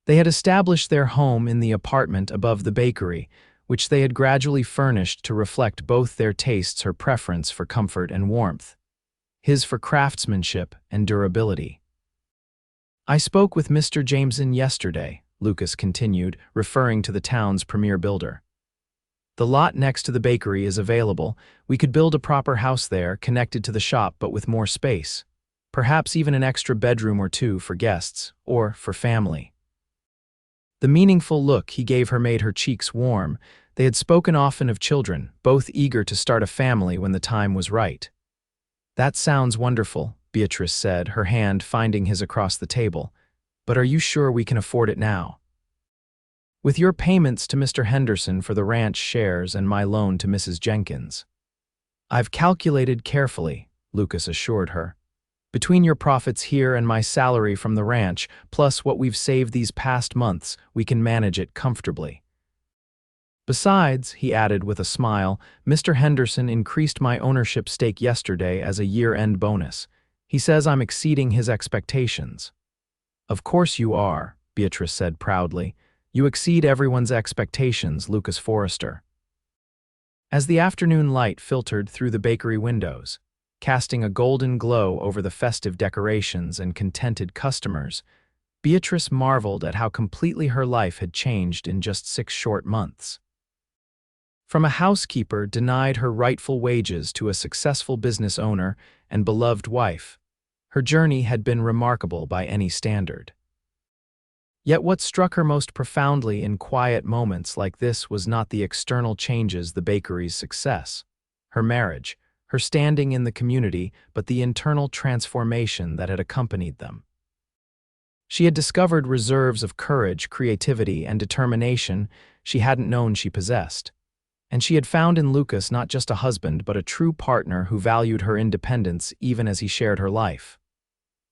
They had established their home in the apartment above the bakery, which they had gradually furnished to reflect both their tastes, her preference for comfort and warmth, his for craftsmanship and durability. "I spoke with Mr. Jameson yesterday," Lucas continued, referring to the town's premier builder. "The lot next to the bakery is available. We could build a proper house there, connected to the shop but with more space. Perhaps even an extra bedroom or two for guests, or for family." The meaningful look he gave her made her cheeks warm. They had spoken often of children, both eager to start a family when the time was right. "That sounds wonderful," Beatrice said, her hand finding his across the table. "But are you sure we can afford it now?" "With your payments to Mr. Henderson for the ranch shares and my loan to Mrs. Jenkins." "I've calculated carefully," Lucas assured her. "Between your profits here and my salary from the ranch, plus what we've saved these past months, we can manage it comfortably. Besides," he added with a smile, "Mr. Henderson increased my ownership stake yesterday as a year-end bonus. He says I'm exceeding his expectations." "Of course you are," Beatrice said proudly. "You exceed everyone's expectations, Lucas Forrester." As the afternoon light filtered through the bakery windows, casting a golden glow over the festive decorations and contented customers, Beatrice marveled at how completely her life had changed in just 6 short months. From a housekeeper denied her rightful wages to a successful business owner and beloved wife, her journey had been remarkable by any standard. Yet what struck her most profoundly in quiet moments like this was not the external changes, the bakery's success, her marriage, her standing in the community, but the internal transformation that had accompanied them. She had discovered reserves of courage, creativity, and determination she hadn't known she possessed. And she had found in Lucas not just a husband, but a true partner who valued her independence even as he shared her life.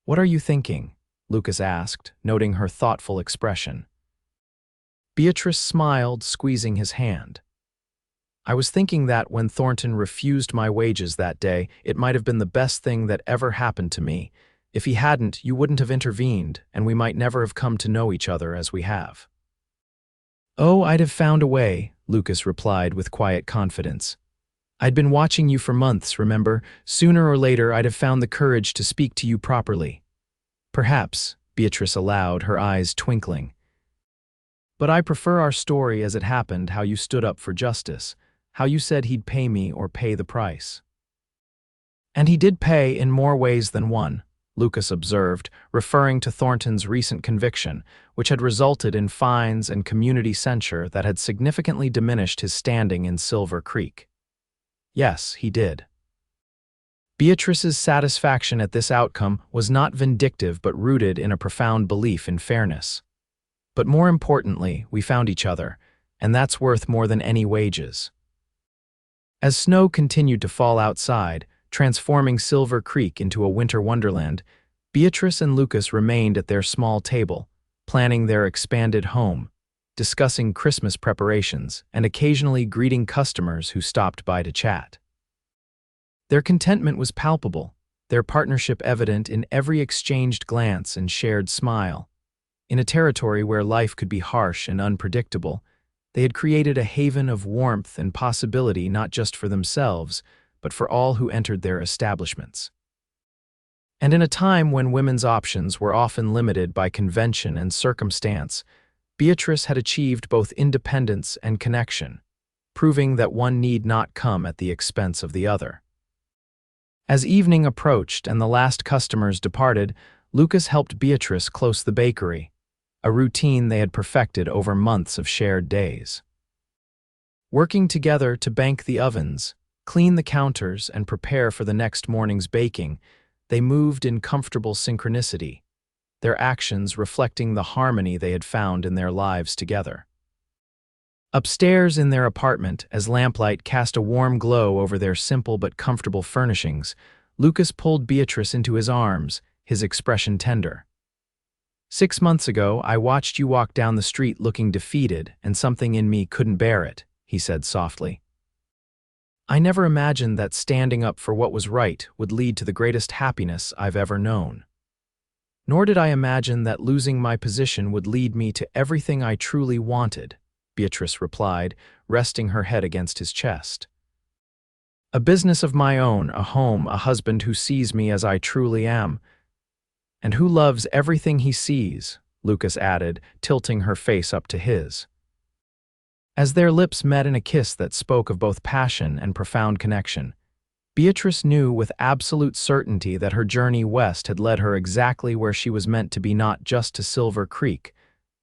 "What are you thinking?" Lucas asked, noting her thoughtful expression. Beatrice smiled, squeezing his hand. "I was thinking that when Thornton refused my wages that day, it might have been the best thing that ever happened to me. If he hadn't, you wouldn't have intervened, and we might never have come to know each other as we have." "Oh, I'd have found a way," Lucas replied with quiet confidence. "I'd been watching you for months, remember? Sooner or later, I'd have found the courage to speak to you properly." "Perhaps," Beatrice allowed, her eyes twinkling. "But I prefer our story as it happened, how you stood up for justice, how you said he'd pay me or pay the price." "And he did pay in more ways than one," Lucas observed, referring to Thornton's recent conviction, which had resulted in fines and community censure that had significantly diminished his standing in Silver Creek. "Yes, he did." Beatrice's satisfaction at this outcome was not vindictive but rooted in a profound belief in fairness. "But more importantly, we found each other, and that's worth more than any wages." As snow continued to fall outside, transforming Silver Creek into a winter wonderland, Beatrice and Lucas remained at their small table, planning their expanded home, discussing Christmas preparations, and occasionally greeting customers who stopped by to chat. Their contentment was palpable, their partnership evident in every exchanged glance and shared smile. In a territory where life could be harsh and unpredictable, they had created a haven of warmth and possibility not just for themselves, but for all who entered their establishments. And in a time when women's options were often limited by convention and circumstance, Beatrice had achieved both independence and connection, proving that one need not come at the expense of the other. As evening approached and the last customers departed, Lucas helped Beatrice close the bakery, a routine they had perfected over months of shared days. Working together to bank the ovens, clean the counters, and prepare for the next morning's baking, they moved in comfortable synchronicity, their actions reflecting the harmony they had found in their lives together. Upstairs in their apartment, as lamplight cast a warm glow over their simple but comfortable furnishings, Lucas pulled Beatrice into his arms, his expression tender. "6 months ago, I watched you walk down the street looking defeated, and something in me couldn't bear it," he said softly. "I never imagined that standing up for what was right would lead to the greatest happiness I've ever known. Nor did I imagine that losing my position would lead me to everything I truly wanted," Beatrice replied, resting her head against his chest. "A business of my own, a home, a husband who sees me as I truly am, and who loves everything he sees," Lucas added, tilting her face up to his. As their lips met in a kiss that spoke of both passion and profound connection, Beatrice knew with absolute certainty that her journey west had led her exactly where she was meant to be, not just to Silver Creek,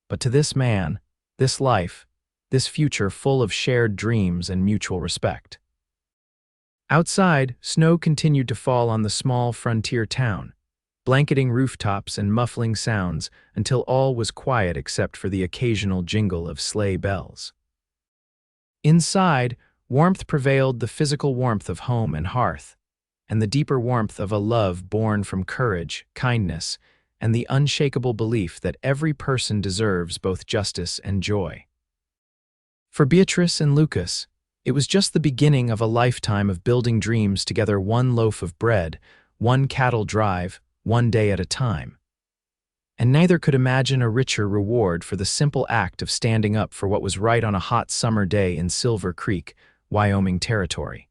but to this man, this life, this future full of shared dreams and mutual respect. Outside, snow continued to fall on the small frontier town, blanketing rooftops and muffling sounds until all was quiet except for the occasional jingle of sleigh bells. Inside, warmth prevailed, the physical warmth of home and hearth, and the deeper warmth of a love born from courage, kindness, and the unshakable belief that every person deserves both justice and joy. For Beatrice and Lucas, it was just the beginning of a lifetime of building dreams together, one loaf of bread, one cattle drive, one day at a time. And neither could imagine a richer reward for the simple act of standing up for what was right on a hot summer day in Silver Creek, Wyoming Territory.